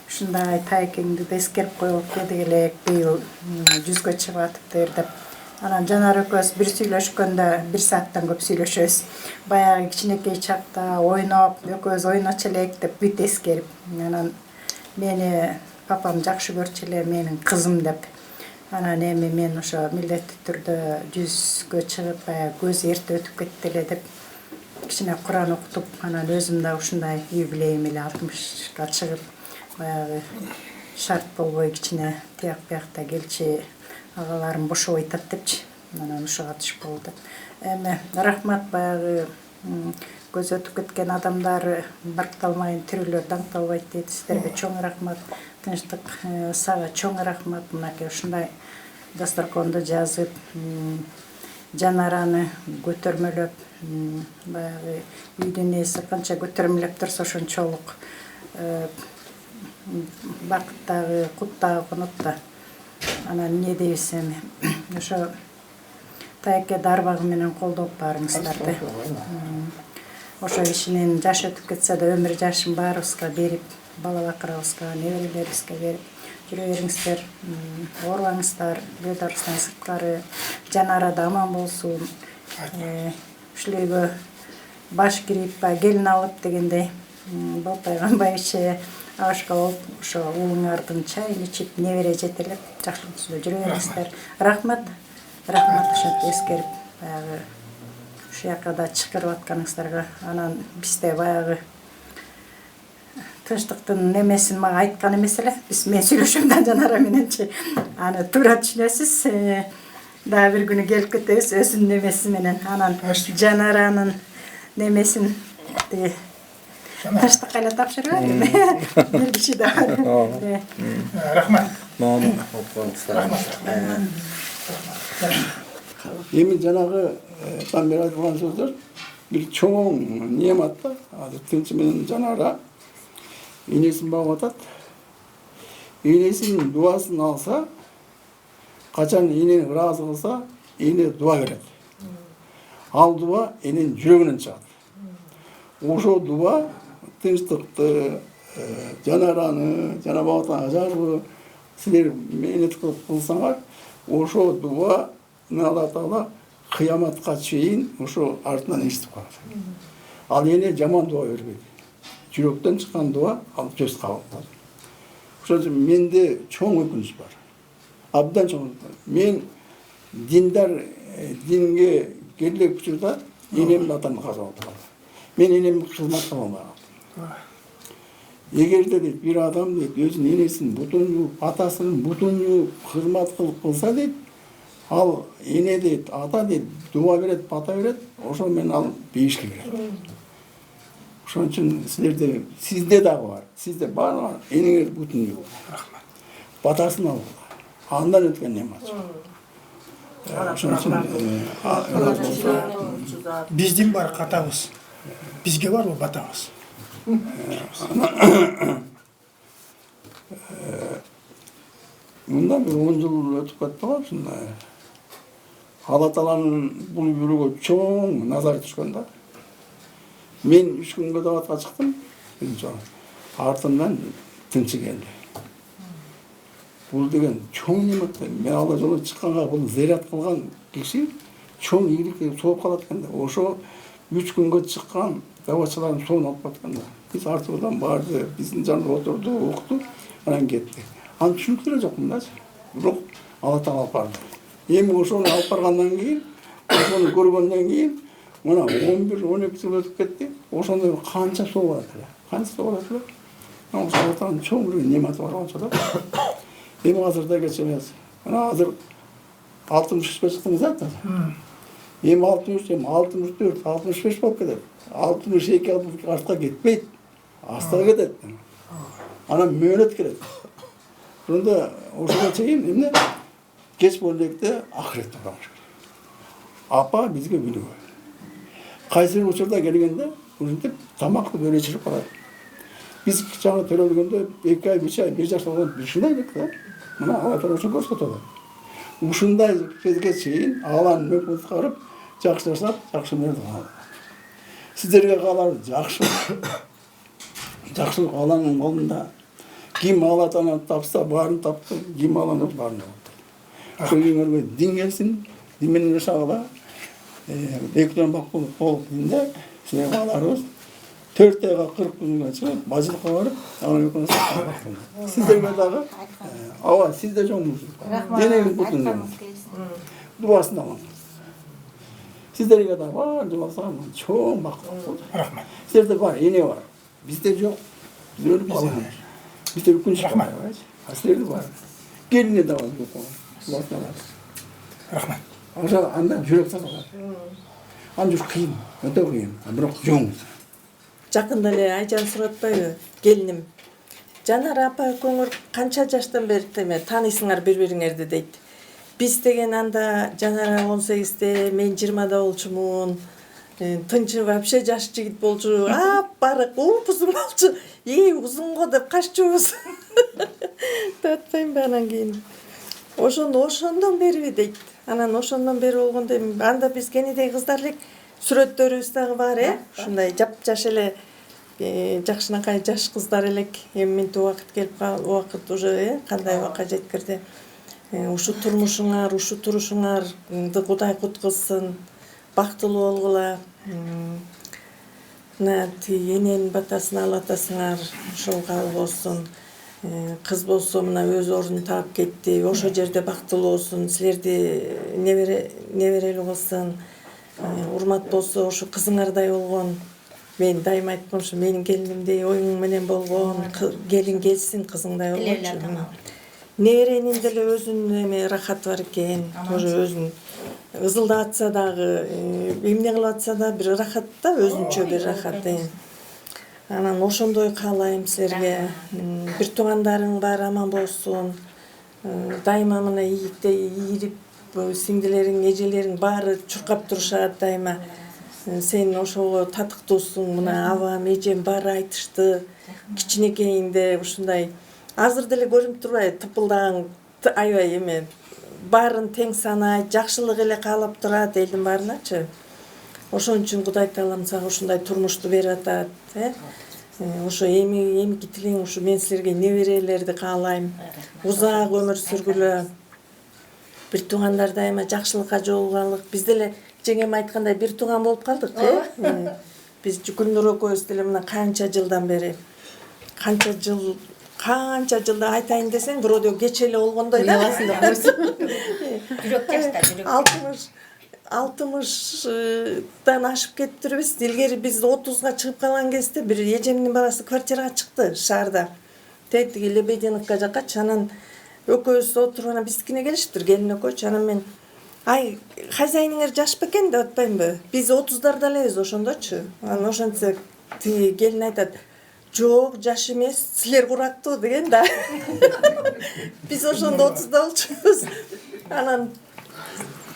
Ушундай тайкеңди эскерип коюп кеде элек быйыл жүзгө чыгып атыптыр деп. Анан Жанара экөөбүз бир сүйлөшкөндө 1 сааттан көп сүйлөшөбүз. Баягы кичинекей чакта ойноп, экөөбүз ойночу элек деп бүт эскерип. Анан мени папам жакшы көрчү эле, менин кызым деп. Анан эми мен ошо милдеттүү түрдө жүзгө чыгып, көз эрте өтүп кетти эле деп кичине Куран окутуп, анан өзүм да ушундай юбилейим эле 60га чыгып, баягы шарт болбой кичине тияк биякта келчи агаларым бошоп айтат депчи. Анан ошого түшүп болду. Эми рахмат, баягы көз өтүп кеткен адамдар баркталмайын, тирүүлөр даңкталбайт дейт. Сиздерге чоң рахмат. Тынчтык, сага чоң рахмат. Мынакей ушундай дасторконду жазып, Жанараны көтөрмөлөп, баягы үйдүн ээси канча көтөрмөлөп турса ошончолук бакыттагы, куттагы конот да. Анан эмне дейбиз эми? Ошо тайке дарбагы менен колдоп барыңыздарды. Ошо кишинин жашы өтүп кетсе да өмүр жашын баарыбызга берип, бала бакырыбызга, неберелерибизге берип жүрө бериңиздер. Оорубаңыздар, бөйдөрүбүздөн сырткары Жанара да аман болсун. Ушул үйгө баш кирип, келин алып дегендей, болбойгон байче ашка болуп, ошо уулуңардын чайын ичип, небере жетелеп, жакшылык үстүндө жүрө бериңиздер. Рахмат, рахмат ошентип эскерип, баягы ушул жака да чакырып атканыңыздарга. Анан бизде баягы тынчтыктын немесин мага айткан эмес эле. Мен сүйлөшөм да Жанара мененчи. Аны туура түшүнөсүз. Дагы бир күнү келип кетебиз өзүнүн немеси менен. Анан Жанаранын немесин тынчтыкка эле тапшырып бердим. Бир киши да бар. Рахмат. Эми жанагы бери айтылган сөздөр бир чоң немат да. Азыр Тынч менен Жанара энесин багып атат. Энесинин дуасын алса, качан энени ыраазы кылса, эне дуа берет. Ал дуа эненин жүрөгүнөн чыгат. Ошо дуа тынчтыкты, Жанараны, жана багытан ажарбы силер мээнет кылып кылсаңар, ошо дуа Алла Таала кыяматка чейин ошо артынан эстип калат. Ал эне жаман дуа бербейт. Жүрөктөн чыккан дуа ал сөз кабылдат. Ошон үчүн менде чоң өкүнүч бар. Абдан чоң. Мен диндар динге келек учурда энемдин атамын каза болду. Мен энемди кызмат кыла албайм. Эгерде дейт бир адам дейт өзүнүн энесин бутун жууп, атасынын бутун жууп кызмат кылып кылса дейт, ал эне дейт, ата дейт, дуа берет, бата берет, ошо менен ал бейишке кирет. Ошон үчүн силерде, сизде дагы бар, сизде баары энеңер бутун жууп, батасын алгыла, андан өткөн немат. Ошон үчүн Биздин бар катабыз. Бизге бар батабыз. Мында бир 10 жыл өтүп кетти го, ушундай. Алла Тааланын бул бүрөгө чоң назары түшкөн да. Мен 3 күнгө даватка чыктым. Артымдан Тынчы келди. Бул деген чоң немат. Мен Алла жолу чыкканга бул зыярат кылган киши чоң ийгиликке сооп калат экен да. Ошо 3 күнгө чыккан даватчылардын соон алып кеткен да. Биз артыбыздан барды, биздин жанында отурду, укту, анан кетти. Аны түшүнүп эле жокмун дачы. Бирок Алла Таала алып барды. Эми ошону алып баргандан кийин, ошону көргөндөн кийин, мына 11-12 жыл өтүп кетти. Ошондо канча соо болот эле. Канча соо болот эле. Ошо Алла Тааланын чоң бир немати бар болчу да. Эми азырда кеч эмес. Мына азыр 63 чыктыңыз да. Эми 63, эми 64, 65 болуп кетет. 62 артка кетпейт. Астага кетет. Анан мөөнөт келет. Ошондо ошого чейин эмне? Кеч боллекте ахиретте барабыз. Апа бизге билүү. Кайсы учурда келгенде, ушинтип тамакты бөлө чыгып барат. Биз жаңы төрөлгөндө 2 ай, 3 ай, 1 жаш болгон ушундай элек да. Мына Алла Таала ошо көрсөтөт. Ушундай кезге чейин Алланын мөкмөт карып, жакшы жашап, жакшы мөрдү калат. Сиздерге каалар жакшы. Жакшылык Алланын колунда. Ким Алла Тааланы тапса, баарын тапты, ким Алланы баарын тапты. Ошоңөргө дин келсин, дин менен жашагыла. Бекден бакыл болуп кийинде силер кааларыбыз 4 айга 40 күнгө чыгып, бажылыкка барып, анан экөөбүз сиздерге дагы ооба, сизде жоңмуз. Денеңиз бутун. Дуасын алыңыз. Сиздерге дагы бар жумаса, чоң бакыл. Рахмат. Сиздерде бар, эне бар. Бизде жок. Биз өлүп калганбыз. Бизде өкүнүч бар. А силерде бар. Келине да бар. Рахмат. Ошо андан жүрөк саталат. Ан жүр кыйын, өтө кыйын. Бирок жоңуз. Жакында эле айжан суратпайбы, келиним. Жанара апа экөөңөр канча жаштан бери таанысыңар бири-бириңерди дейт. Биз деген анда Жанара 18-те, мен 20-да болчумун. Тынчы вообще жаш жигит болчу. Апарык, упузун болчу. Узунго деп каччубуз. Татпайм анан кийин. Ошондон бериби дейт. Анан ошондон бери болгондо анда биз кенедей кыздар элек сүрөттөрүбүз дагы бар, ушундай жап-жаш эле жакшынакай жаш кыздар элек. Эми минтип убакыт келип калды, убакыт уже кандай убакка жеткирди. Ушу турмушуңар, ушу турушуңарды Кудай куткузсын. Бактылуу болгула. Мына эненин батасын алатасыңар, ошол кабыл болсун. Кыз болсо мына өз ордун таап кетти. Ошо жерде бактылуу болсун, силерди неберелүү кылсын. Урмат болсо ошо кызыңардай болгон Мен дайыма айткам ушу менин келинимдей оюң менен болгон, келин келсин кызыңдай Тилейлер, болгончу. тамам. Неберенин деле өзүнүн эме рахаты бар экен. Тоже өзүн ызылдап атса дагы, эмне кылып атса да бир рахат да, өзүнчө бир рахат. Анан ошондой каалайм силерге. Бир туугандарың бар аман болсун. Дайыма мына ийирип сиңдилериң, эжелериң баары чуркап турушат дайыма. Сен ошого татыктуусуң, мына абам, эжем баары айтышты. Кичинекейинде ушундай азыр деле көрүнүп турбайбы, тыпылдагаң аябай эме баарын тең санайт, жакшылык эле каалап турат элдин баарыначы. Ошон үчүн Кудай Таалам сага ушундай турмушту берип атат, Ошо эмики тилең ушу мен силерге неберелерди каалайм. Узак өмүр сүргүлө. Бир туугандар дайыма жакшылыкка жолугарлык. Биз деле жеңем айткандай бир тууган болуп калдык, Биз Гүлнур экөөбүз деле мына канча жылдан бери, канча жылда айтайын десең, бирөөдө кеч эле болгондой да. Жүрөк жашта, жүрөк. 60-дан ашып кетиптирбиз. Илгери биз 30-га чыгып калган кезде бир эжемдин баласы квартирага чыкты шаарда. Тетиги Лебединовка жаккачы. Анан экөөбүз отуруп анан биздикине келиштир, келин экөөчү. Анан мен ай, хозяиниңер жаш бекен деп атпаймынбы? Биз 30-дарда элебиз ошондочу. Анан ошентсе тиги келин айтат, жок, жаш эмес, силер курактуу деген да. Биз ошондо 30да болчубуз. Анан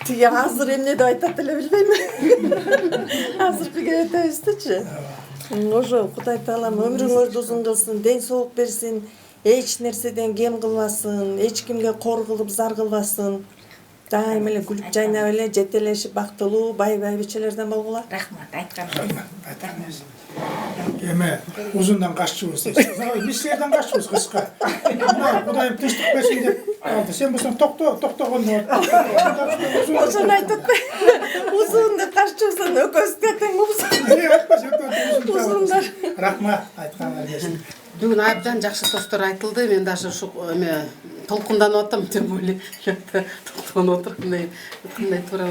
тиги азыр эмне деп айтат эле билбейм. Азыркыга өтөбүздүчү. Ошо Кудай Таалам өмүрүңөрдү узун кылсын, ден соолук берсин, эч нерседен кем кылбасын, эч кимге кор кылып зар кылбасын. Дайым эле күлүп жайнап эле жетелешип бактылуу бай байбичелерден болгула. Рахмат, айткан. Эме узундан каччубуз дейсиз. Биз силерден каччубуз кыска. Кудайым тынчтык берсин деп алды. Сен болсоң токтогондо. Ошону айтып узун деп каччубуз, экөөбүз тең узундар. Рахмат айтканыңар келсин. Бүгүн абдан жакшы тостор айтылды. Мен даже ушу эме толкунданып атам, тем более токтогон отуруп кандай туура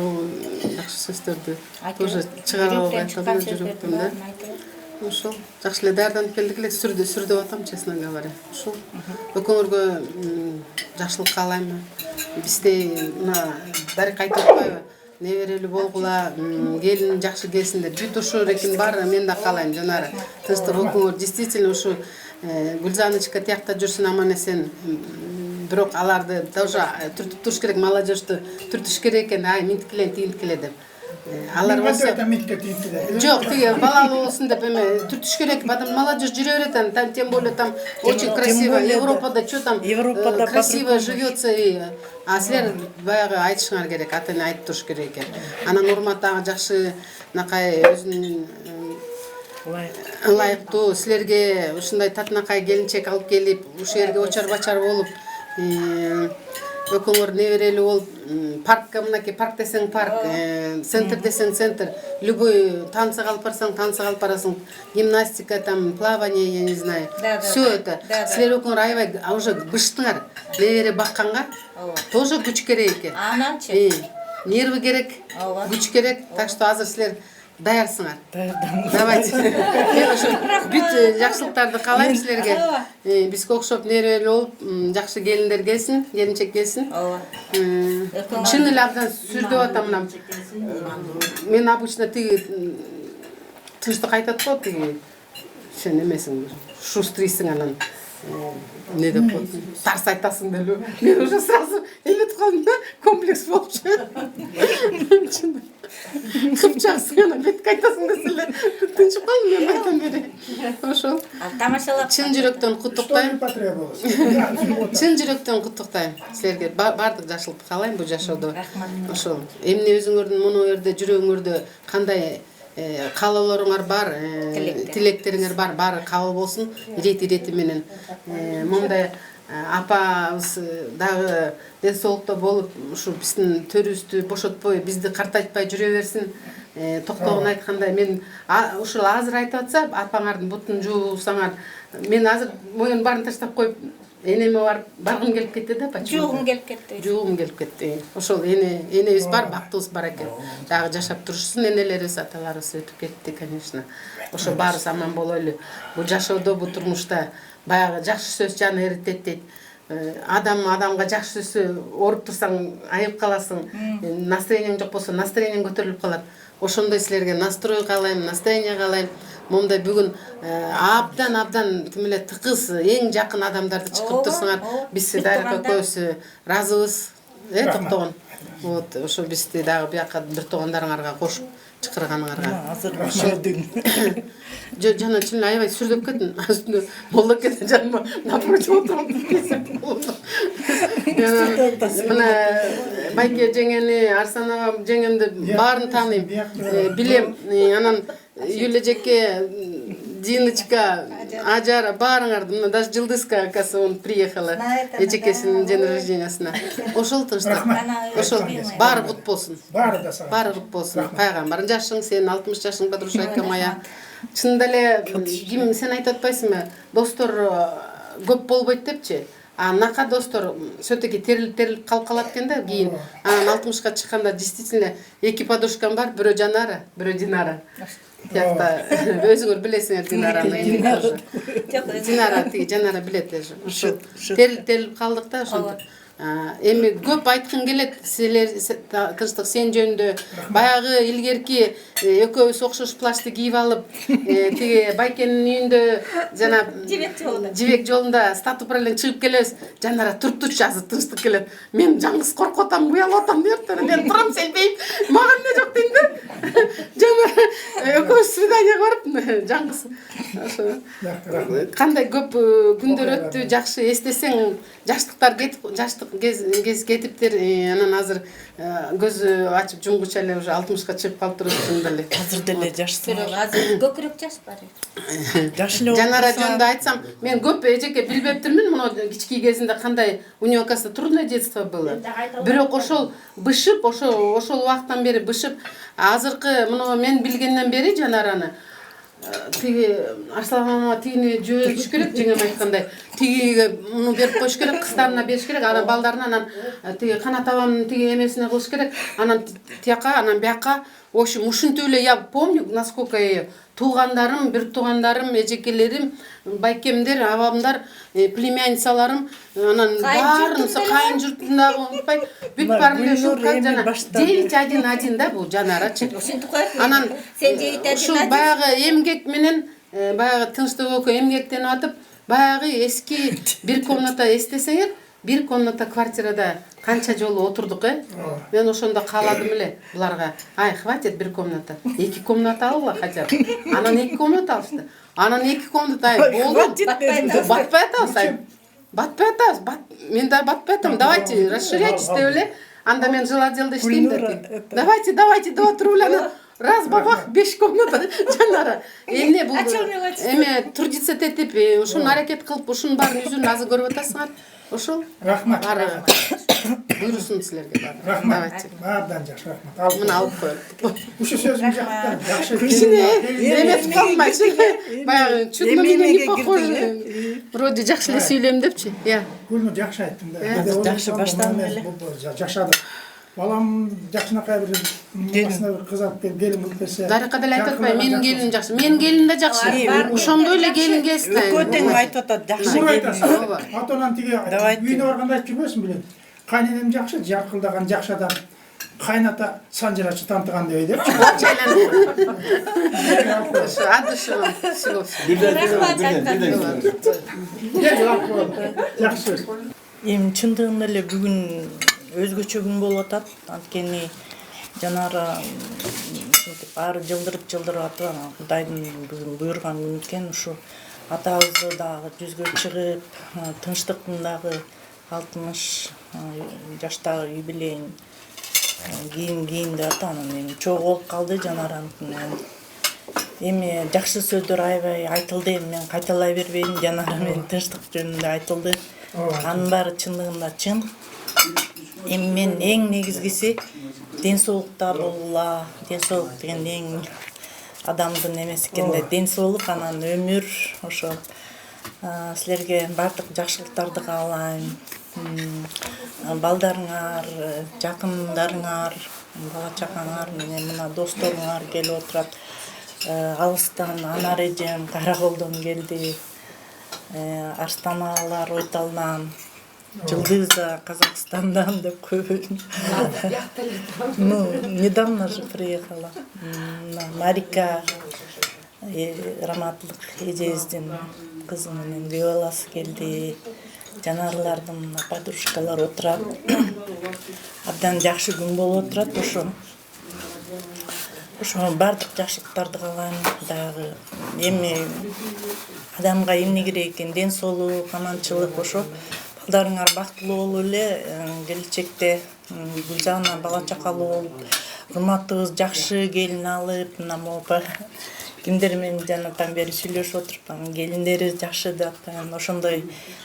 жакшы сөздөрдү тоже чыгарып алып айтам жүрөктөн да. Ошол жакшы эле даярданып келдик эле, сүрдөп атам, честно говоря. Ошол экөөңөргө жакшылык каалайм. Бизде мына Дарик айтып атпайбы? Неберелүү болгула, келин жакшы келсиндер. Бүт ошо эрекин баары мен да каалайм, жанары. Тынчтык экөөңөр действительно ушу Гүлзанычка тиякта жүрсүн аман эсен. Бирок аларды тоже түртүп туруш керек, молодежьту түртүш керек экен, ай минткиле, тигинткиле деп. Алар болсо жок, тиги балалуу болсун деп эме түртүш керек. Бадам молодежь жүрө берет, там тем более там очень красиво. Европада что там красиво живется. А силер баягы айтышыңар керек, ата-эне айтып туруш керек экен. Анан урматтагы жакшы накай өзүнүн ылайыктуу силерге ушундай татынакай келинчек алып келип, ушул жерге очар-бачар болуп, экөөңөр неберелүү болуп, паркка мынакей парк десең парк, центр десең центр, любой танцыга алып барсаң танцыга алып барасың, гимнастика, там плавание, я не знаю. Всё это. Силер экөөңөр аябай уже быштыңар. Небере бакканга тоже күч керек экен. Ананчы. Нервы керек, күч керек. Так что азыр силер даярсыңар. Давайте. Мен ошо бүт жакшылыктарды каалайм силерге. Бизге окшоп нервелүү болуп, жакшы келиндер келсин, келинчек келсин. Чын эле абдан сүрдөп атам мына. Мен обычно тиги тынчтык айтат го, тиги сен эмесиң, шустрыйсың анан. Не деп коет? Тарс айтасың деле. Мен уже сразу эметип калдым да, комплекс болчу. Кыпчаксың анан бетке айтасың деселе. Тынчып калдым мен айтам бери. Ошол. Тамашалап. Чын жүрөктөн куттуктайм. Чын жүрөктөн куттуктайм. Силерге бардык жакшылыкты каалайм бул жашоодо. Ошол. Эмне өзүңөрдүн муну жерде жүрөгүңөрдө кандай каалоолоруңар бар, тилектериңер бар, баары кабыл болсун, ирети менен. Мондай апабыз дагы ден соолукта болуп, ушу биздин төрүбүздү бошотпой, бизди картайтпай жүрө берсин. Токтогон айткандай, мен ушул азыр айтып атса, апаңардын бутун жуусаңар, мен азыр моюн баарын таштап коюп Eneme bargım kelip ketти да, почему? Жугум келип кетти. Жугум келип кетти. Ошол энебиз бар, бактыбыз бар экен. Дагы жашап турушсун, энелерибиз, аталарыбыз өтүп кетти, конечно. Ошо баарыбыз аман бололу. Бул жашоодо, бул турмушта баягы жакшы сөз жаны эритет дейт. Адамга жакшы сөз оруп турсаң айып каласың. Настроениең жок болсо, настроениең көтөрүлүп калат. Ошондой силерге настрой каалайм, настроение каалайм. Момундай бүгүн абдан ким эле тыкыз, эң жакын адамдарды чакырып турсуңар. Биз Дарыка экөөбүз ыраазыбыз, токтогон. Вот, ошо бизди дагы бияка бир туугандарыңарга кошуп чакырганыңарга. Азыр башладың. Жана чын аябай сүрдөп кеттим. Үстүнө молдоп кетти жаныма. Напротив отуруп кесип болду. Мына Байке жеңени, Арсан ага жеңемди баарын тааныйм. Билем, анан Юлежекке, Диночка, Ажара, баарыңарды, мына даже Жылдызка акасы он приехала. Эжекесинин день рождениясына. Ошол тынчтык. Ошол баары кут болсун. Баары да сага. Баары кут болсун. Пайгамбарың жашың, сен 60 жашың, Подрушайка моя. Чынында эле ким сен айтып атпайсыңбы? Достор көп болбойт депчи. Нака достор все-таки терилип калат экен да кийин. Анан 60ка чыкканда действительно эки подружкам бар, бирөө Жанара, бирөө Динара. Тиякта өзүңөр билесиңер Динараны. Динара тиги Жанара билет уже. Ошо терилип калдык да ошондо. Эми көп айткым келет силер тынчтык сен жөнүндө. Баягы илгерки экөөбүз окшош плашты кийип алып, тиги Байкенин үйүндө жана Жибек жолунда статус менен чыгып келебиз. Жанара туртучу азыр тынчтык келет. Мен жаңгыз коркуп атам, уялып атам деп, мен турам селбейм. Мага эмне жок дейм да. Жанара экөөбүз свиданиеге барып жаңгыз. Ошо кандай көп күндөр өттү, жакшы эстесең, жаштыктар кетип, кез кетиптир. Анан азыр көз ачып жумгуча эле уже 60ка чыгып калып турушун деле. Азыр деле жашсың. Азыр көкүрөк жаш бар. Жанара жөнүндө айтсам, мен көп эжеке билбептирмин, мына кички кезинде кандай у него, кажется, трудное детство было. Бирок ошол бышып, ошол убакыттан бери бышып, азыркы мына мен билгенден бери Жанараны тиги Арслан мама тигини жөөтүш керек, жеңем айткандай. Тигиге муну берип коюш керек, кыздарына бериш керек, анан балдарына, анан тиги канат абамдын тиги эмесине кылыш керек, анан тияка, анан бияка. В общем, ушинтип эле я помню, насколько туугандарым, бир туугандарым, эжекелерим, байкемдер, абамдар, племянницаларым, анан баарын кайын журтундагы унутпай, бүт баарын ушул жана 911 да бул Жанарачы. Анан ушул баягы эмгек менен, баягы тынчтык экөө эмгектенип атып, баягы эски бир комната эстесеңер, бир комната квартирада канча жолу отурдук, Мен ошондо кааладым эле буларга. Ай, хватит бир комната. 2 комната алгыла хотя бы. Анан 2 комната алышты. Анан 2 комната болду. Батпай атабыз. Батпай атабыз. Мен да батпай атам. Давайте расширяйтесь деп эле. Анда мен жыл отделда иштейм деп. Давайте деп отуруп эле. Раз бабах 5 комната Жанара. Эмне бул? Эме трудиться тетип, ушуну аракет кылып, ушунун баарын жүзүн азыр көрүп атасыңар. Ошол. Рахмат. Буйрусун силерге баары. Рахмат. Абдан жакшы, рахмат. Мына алып коелу. Ушу сөзүм жакшы. Эметип калмайчы. Баягы чудно меня не похоже. Вроде жакшы эле сүйлөйм депчи. Гүлнү жакшы айттың да. Жакшы баштадың эле. Жашадык. Балам жакшынакай бир мамасына бир кыз алып келип келин кылып берсе. Дарыка деле айтып атпайбы, менин келиним жакшы. Менин келиним да жакшы. Ошондой эле келин келсин. Экөө тең айтып атат, жакшы келин. Атынан тиги үйүнө барганда айтып жүрбөсүң билем. Кайненем жакшы, жаркылдаган жакшы адам. Кайната санжырачы тантыган деп деп. Жакшы. Эми чындыгында эле бүгүн өзгөчө күн болуп атат. Анткени Жанара баары жылдырып атат. Кудайдын бүгүн буйрган күнү экен. Ушу атабызды дагы жүзгө чыгып, тынчтыктын дагы 60 жаштагы юбилейин кийин деп атат. Анан эми чогуу болуп калды Жанараныкы. Эми жакшы сөздөр аябай айтылды. Эми мен кайталай бербейм. Жанара менен тынчтык жөнүндө айтылды. Анын баары чындыгында чын. Эми мен эң негизгиси ден соолукта болгула. Ден соолук деген эң адамдын эмеси экен да, ден соолук, анан өмүр, ошо Силерге бардык жакшылыктарды каалайм. Балдарыңар, жакындарыңар, бала чакаңар менен мына досторуңар келип отурат. Алыстан Анар эжем Караколдон келди. Арстан агалар Ойталдан, Жылдыза Казахстандан деп көп. Ну, недавно же приехала. Марика Раматлык эжебиздин кызы менен күйөө баласы келди. Жанарлардын подружкалар отурат. Абдан жакшы күн болуп отурат ошо. Ошо бардык жакшылыктарды каалайм дагы. Эми адамга эмне керек экен? Ден соолук, аманчылык ошо. Балдарыңар бактылуу болуп эле келечекте Гүлжана бала чакалуу болуп, урматтыбыз жакшы келин алып, мына могу кимдер менен жанатан бери сүйлөшүп отуруп, келиндери жакшы деп атпайм. Ошондой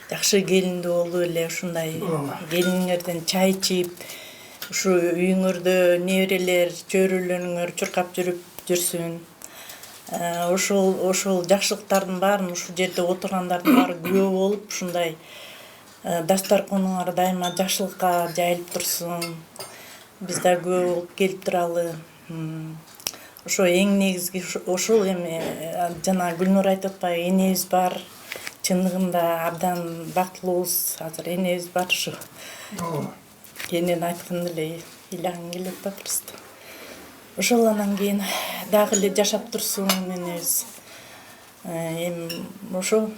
жакшы келиндүү болуп эле ушундай келиниңерден чай ичип, ушу үйүңөрдө неберелер, чөйрөлөрүңөр чуркап жүрсүн. Ошол жакшылыктардын баарын ушул жерде отургандардын баары күбө болуп, ушундай дастарконуңар дайыма жакшылыкка жайылып турсун. Биз да күбө болуп келип туралы. Ошо эң негизги ошол. Эми жана Гүлнур айтып атпайбы, энебиз бар. Чындыгында абдан бактылуубуз. Азыр энебиз бар ушу. Кенен айтканда эле ыйлагым келип атат просто. Ошол анан кийин дагы эле жашап турсун энебиз. Эми ошо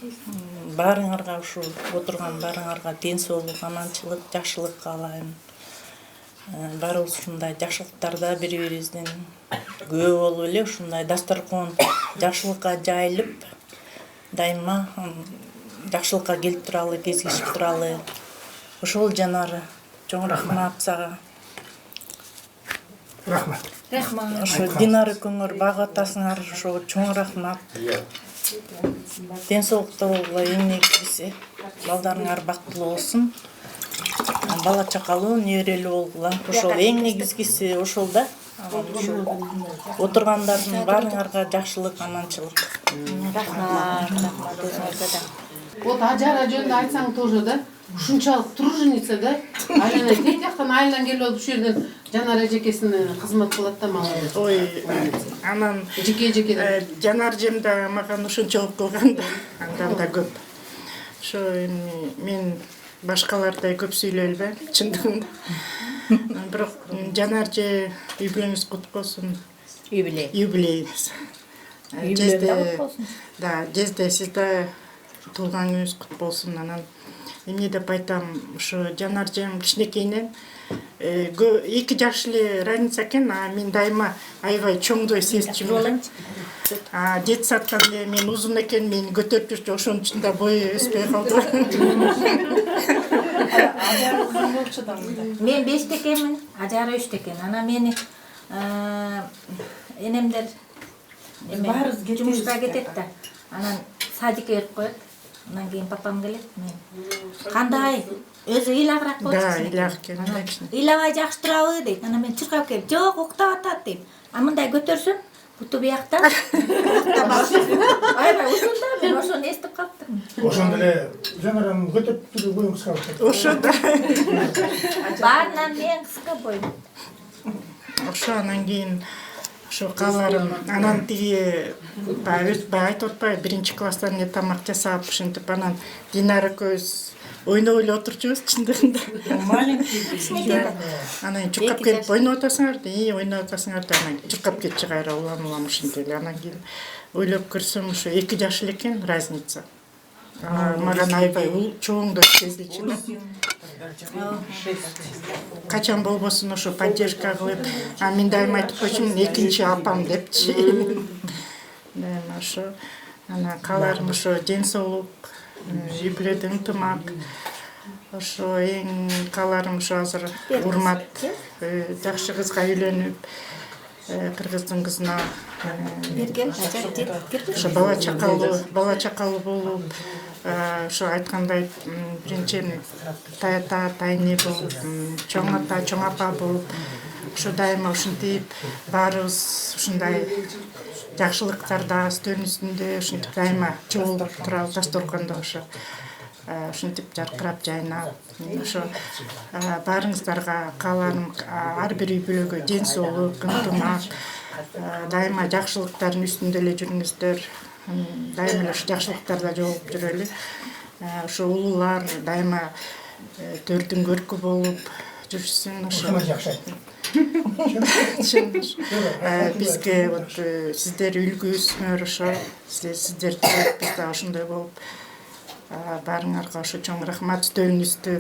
баарыңарга, ушу отурган баарыңарга ден соолук, аманчылык, жакшылык каалайм. Баарыбыз ушундай жакшылыктарда бири-бирибизден күбө болуп эле ушундай дастаркон жакшылыкка жайылып, дайыма жакшылыкка келип туралы, кезигишип туралы. Ошол Жанары, чоң рахмат сага. Рахмат. Ошо Динара экөөңөр багып атасыңар, ошо чоң рахмат. Ден соолукта болгула, эң негизгиси балдарыңар бактылуу болсун. Бала чакалуу, неберелүү болгула. Ошол эң негизгиси ошол да. Отургандардын баарыңарга жакшылык, аманчылык. Рахмат, өзүңөргө да. Вот Ажара жөнүндө айтсаң тоже да. Ушунчалык труженица да. Айлана тек жактан айлан келип алып ушул жерден Жанар эжекесине кызмат кылат да мага. Ой, анан жеке Жанар эжем да мага ушунчалык кылган да. Андан да көп. Ошо эми мен башкалардай көп сүйлөй элбейм, чындыгында. Бирок Жанар эже юбилейиңиз куттук болсун. Юбилейиңиз. Да, жезде сиз да туулган күнүңүз кут болсун. Анан эмне деп айтам, ушу Жанар эжем кичинекейинен эки жаш эле разница экен, а мен дайыма аябай чоңдой сезчүмүн. Детсадтан эле мен узун экен, мени көтөрүп жүрчү, ошонун үчүн да бою өспөй калды. Мен 5 экенмин, Ажара 3 экен. Анан мени энемдер жумушка кетет да. Анан садикке берип коет. Анан кийин папам келет. Мен кандай өзү ыйлагыраак болчу. Да, ыйлак экен. Ыйлабай жакшы турабы дейт. Анан мен чуркап келип, "Жок, уктап атат" дейм. А мындай көтөрсөм, буту биякта. Аябай ушул да, мен ошону эстип калыптырмын. Ошондо эле Жанараны көтөрүп жүрүү боюң кыска болот. Ошо да. Баарынан мен кыска боюм. Ошо анан кийин ошо кааларым. Анан тиги баягы айтып атпайбы, 1-класстан эле тамак жасап, ушинтип анан Динара экөөбүз ойноп эле отурчубуз чындыгында. Маленький. Анан чуркап келип ойноп атасыңар дейт, ойноп атасыңар да анан чуркап кетчү кайра улам ушинтип эле. Анан кийин ойлоп көрсөм, ошо 2 жаш эле экен разница. Мага аябай чоңдоп сезилчү да. Качан болбосун ошо поддержка кылып, мен дайыма айтып койчумун, экинчи апам депчи. Ошо анан кааларым ошо ден соолук, юбилейден ынтымак. Ошо эң кааларым ошо азыр урмат, жакшы кызга үйлөнүп, кыргыздын кызына ошо бала чакалуу болуп, ошо айткандай биринчи тайне болуп, чоң ата, чоң апа болуп, ошо дайыма ушинтип баарыбыз ушундай жакшылыктарда үстөнүн үстүндө ушинтип дайыма чогулуп турабыз дасторкондо ошо ушинтип жаркырап жайнап ошо баарыңыздарга кааларым ар бир үй бүлөгө ден соолук ынтымак дайыма жакшылыктардын үстүндө эле жүрүңүздөр дайыма эле ошо жакшылыктарда жолугуп жүрөлү ошо улуулар дайыма төрдүн көркү болуп жүрсүн ошо бизге вот сиздер үлгүсүңөр ошо сиздер биз да ошондой болуп баарыңарга ошо чоң рахмат үстөлүңүздү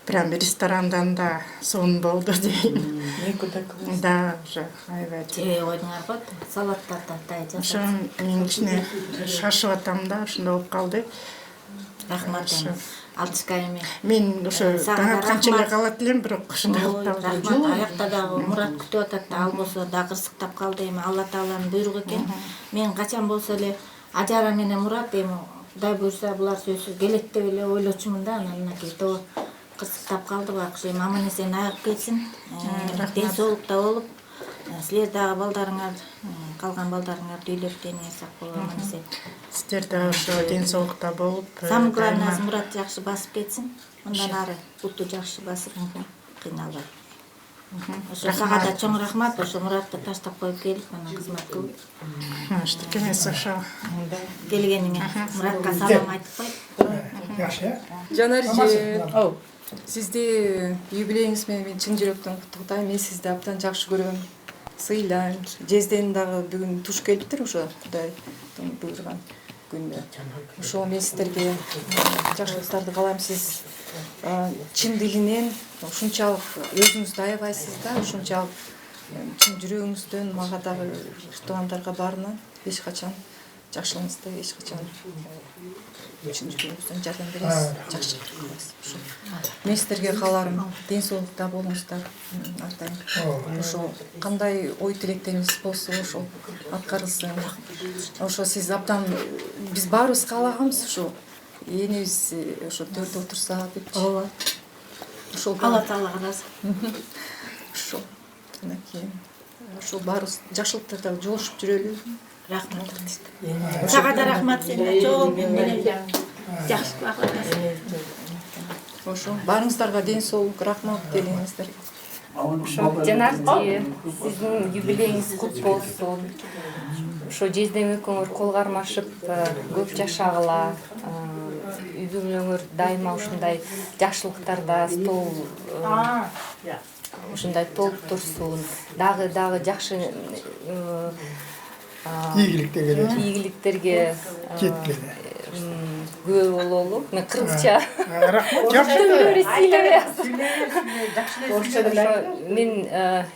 прям ресторандан да сонун болду дейм да уже аябай жебей койдуңар го салаттарды атайын жасап ошо мен кичине шашып атам да ошондой болуп калды рахмат алтышка эми мен ошо таң атканча эле калат элем бирок ошондой болуп калды рахмат аякта дагы Мурат күтүп атат да ал болсо дагы кырсыктап калды эми Алла тааланын буйругу экен мен качан болсо эле Ажара менен Мурат эми Кудай буйрса булар сөзсүз келет деп эле ойлочумун да анан мынакей то кырсыктап калды байкуш эми аман эсен айыгып келсин ден соолукта болуп силер дагы балдарыңар калган балдарыңарды үйлөп денеңер сак болуп аман эсен сиздер дагы ошо ден соолукта болуп самый главныйсы Мурат жакшы басып кетсин мындан ары буту жакшы басып кыйналбай ошо сага да чоң рахмат ошо Муратты таштап коюп келип анан кызмат кылып эчтеке эмес ошо келгениңе Муратка салам айтып кой жакшы Жанар эже, сизди юбилейиңиз менен мен чын жүрөктөн куттуктайм. Мен сизди абдан жакшы көрөм. Сыйлайм. Жезден дагы бүгүн туш келиптир ошо Кудайдын буйруган күндө. Ошо мен сиздерге жакшылыктарды каалайм. Сиз чын дилинен ушунчалык өзүңүздү аябайсыз да, ушунчалык чын жүрөгүңүздөн мага дагы туугандарга баарына эч качан жакшылыгыңызды эч качан чын жүрөгүңүздөн жардам бересиз, жакшылык кыласыз. Ошо мен сиздерге кааларым ден соолукта болуңуздар артайын. Ошо кандай ой тилектериңиз болсо ошол аткарылсын. Ошо сиз абдан биз баарыбыз каалаганбыз ошо энебиз ошо төрдө отурса деп. ооба Ошол Алла таалага ыраазы ошо анакей ошол баарыбыз жакшылыктарда жолушуп жүрөлү. рахмат сага да рахмат сен да чоң менен жакшы бакыласың Ошо баарыңыздарга ден соолук, рахмат келиңиздер. Ошо Жанарчы, сиздин юбилейиңиз кут болсун. Ошо жездең экөөңөр кол кармашып көп жашагыла. Үй бүлөңөр дайыма ушундай жакшылыктарда стол ушундай толуп турсун. Дагы жакшы ийгиликтерге күбө бололу. Мен кыргызча мен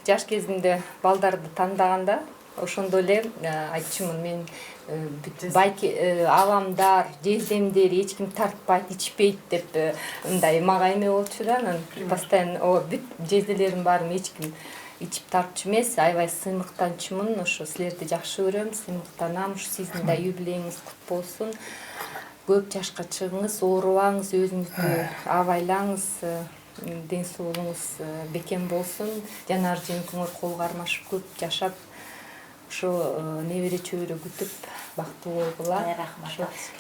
жаш кезимде балдарды тандаганда ошондо эле айтчумун мен байки аламдар, жездемдер эч ким тартпайт, ичпейт деп мындай мага эме болчу да. Анан постоянно бүт жезделердин баарын эч ким ичип тартчу эмес, аябай сыймыктанчумун. Ошо силерди жакшы көрөм, сыймыктанам. Ушу сиздин да юбилейиңиз кут болсун. Көп жашка чыгыңыз, оорубаңыз, өзүңүздү абайлаңыз, ден соолугуңуз бекем болсун. Жанар эжеңиңер кол кармашып көп жашап, ошо небере чөбөрө күтүп бактылуу болгула.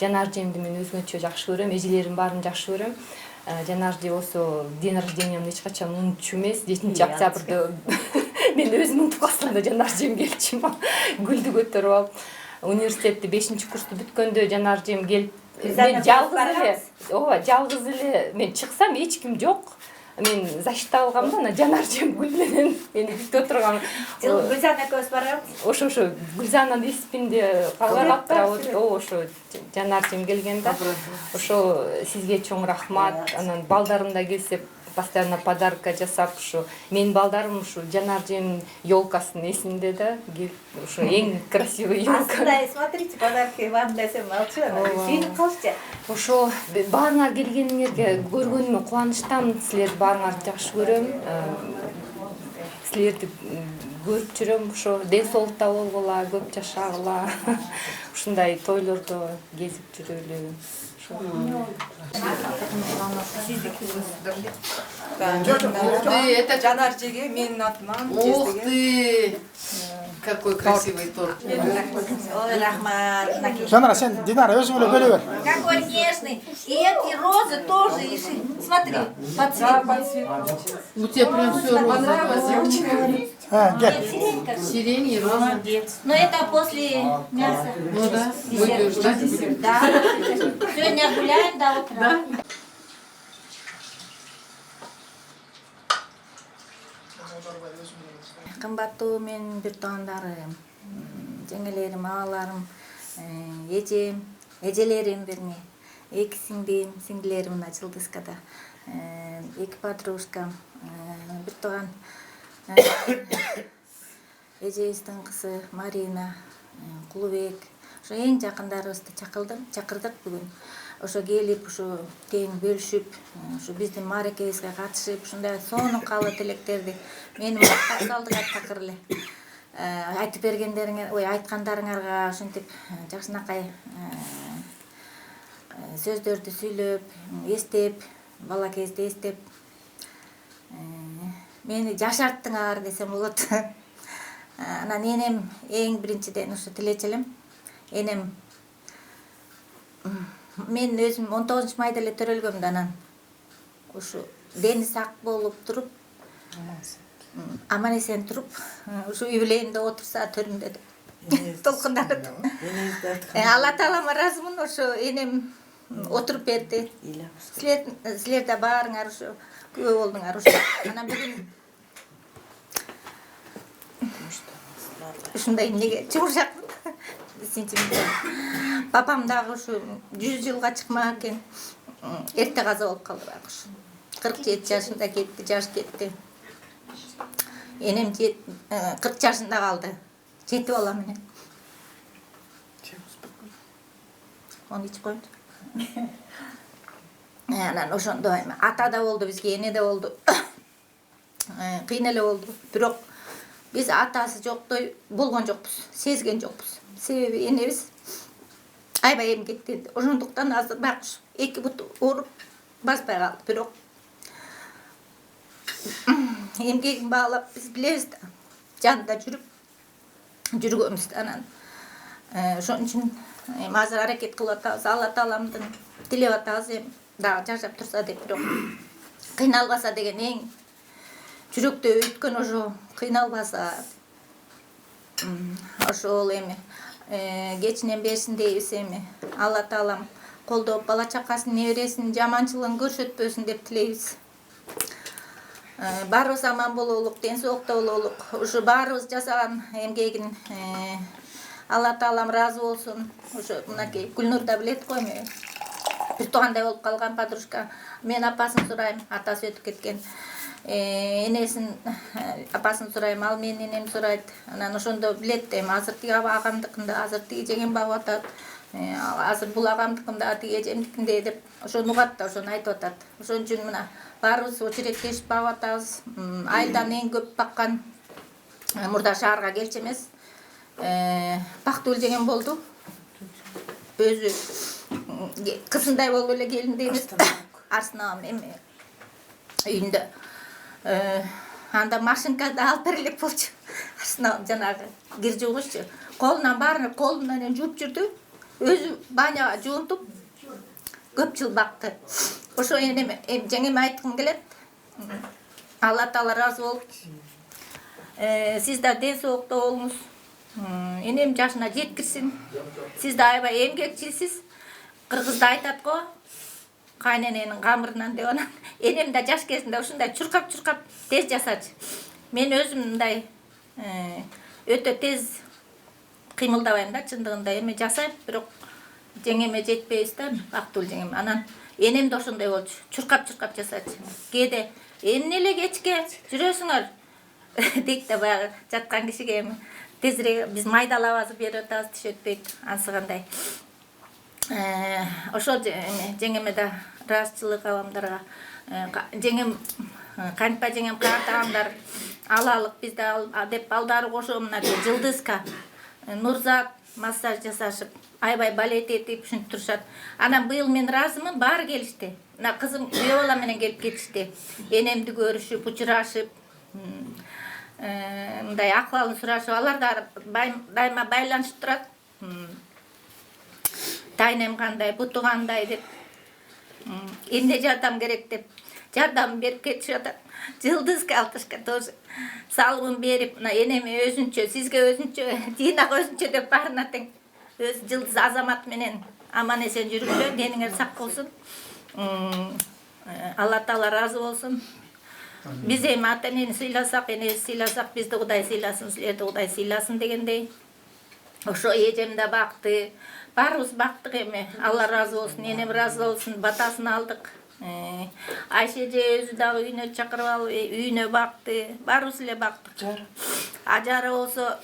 Жанар эжемди мен өзгөчө жакшы көрөм, эжелердин баарын жакшы көрөм. Жанар эже болсо ден рождениямды эч качан унутчу эмес. 7 октябрда мен өзүм унутуп калсам да Жанар эжем келчү, гүлдү көтөрүп алып. Университетти 5-курсту бүткөндө Жанар эжем келип, мен жалгыз эле мен чыксам эч ким жок. Мен защита алгам да, ана Жанар эжем гүл менен мени күтүп отурган. Гүлзан экөөбүз барабыз. Ошо Гүлзанын испинде калгап турабыз. Ошо Жанар эжем келген да. Ошо сизге чоң рахмат. Анан балдарым да келсе постоянно подарка жасап, ушу менин балдарым ушу Жанар эжемдин ёлкасын эсинде да. Ушу эң красивый ёлка. Смотрите, подарки вам десем алчу. Сүйүнүп калчу. Ошо баарыңар келгениңерге көргөнүмө кубанычтамын. Силерди баарыңарды жакшы көрөм. Силерди көрүп жүрөм, ошо ден соолукта болгула, көп жашагыла. Ушундай тойлордо кезип жүрөлү. Это Жанар Жеге, менин атыман. Ух ты! Какой красивый торт. Ой, рахмат. Жанара, сен Динара өзің эле бөлө бер. Какой нежный. И эти розы тоже. Смотри, по цвету. У тебя прям все розовое. Gel. Сирень и роза. Молодец. Но это после мяса. Ну да, выпьешь, да? Да. Сегодня гуляем до утра. Кымбаттуу менин бир туугандарым, жеңелерим, агаларым, эжем, эжелерим вернее, эки сиңдим, сиңдилерим мына Жылдызкада, эки подружкам, бир тууган эжебиздин кызы Марина, Кулубек, ошо эң жакындарыбызды чакырдык бүгүн. Ошо келип, ошо тең бөлүшүп, ошо биздин мааракебизге катышып, ушундай сонун каалоо тилектерди менин каршы алдыга такыр эле айтып бергендериңер, айткандарыңарга ошентип жакшынакай сөздөрдү сүйлөп, эстеп, бала кезде эстеп мени жашарттыңар десем болот. Анан энем эң биринчиден ошо тилечү элем. Энем мен өзүм 19 майда эле төрөлгөм да, анан ушу дени сак болуп туруп, аман эсен туруп, ушу юбилейимде отурса төрүмдө толкунданып. Алла Таалама ыраазымын, ошо энем отуруп берди. Силер да баарыңар ошо күбө болдуңар ошо. Анан бүгүн ушундай эмнеге чыгышакмын. Папам дагы ушу 100 жылга чыкмак экен. Эрте каза болуп калды баягы ушу. 47 жашында кетти, жаш кетти. Энем 40 жашында калды. 7 бала менен. Onu ичип коюмчу. Анан ошондо ата да болду бизге, эне да болду. Кыйын эле болду. Бирок биз атасы жоктой болгон жокпуз, сезген жокпуз. Себеби энебиз аябай эмгектенди. Ошондуктан азыр баягы эки бут ооруп баспай калды. Бирок эмгегин баалап биз билебиз да, жанында жүргөнбүз да. Анан ошон үчүн азыр аракет кылып атабыз. Алла Тааламдын тилеп атабыз, эми дагы жашап турса деп. Бирок кыйналбаса деген эң жүрөктө өткөн ошо кыйналбаса ошол эми кечинен берсин дейбиз. Эми Алла Таалам колдоп бала чакасын, небересин жаманчылыгын көрсөтпөсүн деп тилейбиз. Баарыбыз аман бололук, ден соолукта бололук. Ушу баарыбыз жасаган эмгегин Алла Таалам ыраазы болсун. Ошо мынакей Гүлнур да билет го, эми бир туугандай болуп калган подружка. Мен апасын сурайм, атасы өтүп кеткен. Энесин апасын сурайм, ал менин энемди сурайт. Анан ошондо билет, эми азыр тиги агамдыкында, азыр тиги жеңем багып атат. Азыр бул агамдыкында, тиги эжемдикинде деп ошону угат да, ошону айтып атат. Ошон үчүн мына баарыбыз очередтешип багып атабыз. Айылдан эң көп баккан мурда шаарга келчү эмес. Бактыбыл жеңем болду. Өзү кызындай болуп эле келиндей эмес. Арсынабам эми үйүндө. Анда машинкада алып бере элек болчу. Арсынабам жанагы кир жуугучу. Колунан баарын колунан жууп жүрдү. Өзү баняга жуунтуп көп жыл бакты. Ошо энем жеңеме айткым келет. Алла Таала ыраазы болуп, сиз да ден соолукта болуңуз. Энем жашына жеткирсин. Сиз да аябай эмгекчилсиз. Кыргызда айтат го, кайнененин камырынан деп. Анан энем да жаш кезинде ушундай чуркап тез жасачу. Мен өзүм мындай өтө тез кыймылдабайм да, чындыгында эми жасайм, бирок жеңеме жетпейбиз да, Бактыбыл жеңем. Анан энем да ошондой болчу, чуркап жасачу. Кээде эмне эле кечке жүрөсүңөр дейт да, баягы жаткан кишиге эми тезирээк биз майдалап берип атабыз, тиш өтпөйт, ансыгандай. Ошо жеңеме да ыраазычылык аламдарга. Жеңем Кантпа жеңем картагандар алалык бизде деп балдары кошо мына Жылдызка, Нурзат массаж жасашып, аябай балет этип ушинтип турушат. Анан быйыл мен ыраазымын, баары келишти. Мына кызым күйөө бала менен келип кетишти. Энемди көрүшүп, учурашып, мындай акыбалын сурашып, алар да дайыма байланышып турат. Тайнем кандай, буту кандай деп, эмне жардам керек деп жардам берип кетишип атат. Жылдызга алтышка тоже салымын берип, мына энеме өзүнчө, сизге өзүнчө, Динага өзүнчө деп баарына тең. Өз Жылдыз Азамат менен аман эсен жүрүңүлөр, дениңер сак болсун. Алла Таала разы болсун. Биз эми ата энени сыйласак, энебизди сыйласак, бизди Кудай сыйласын, силерди Кудай сыйласын дегендей. Ошо эжем да бакты, баарыбыз бактык эми. Алла разы болсун, энем разы болсун, батасын алдык. Айше эже өзү дагы үйүнө чакырып алып, үйүнө бакты, баарыбыз эле бактык. Ажары болсо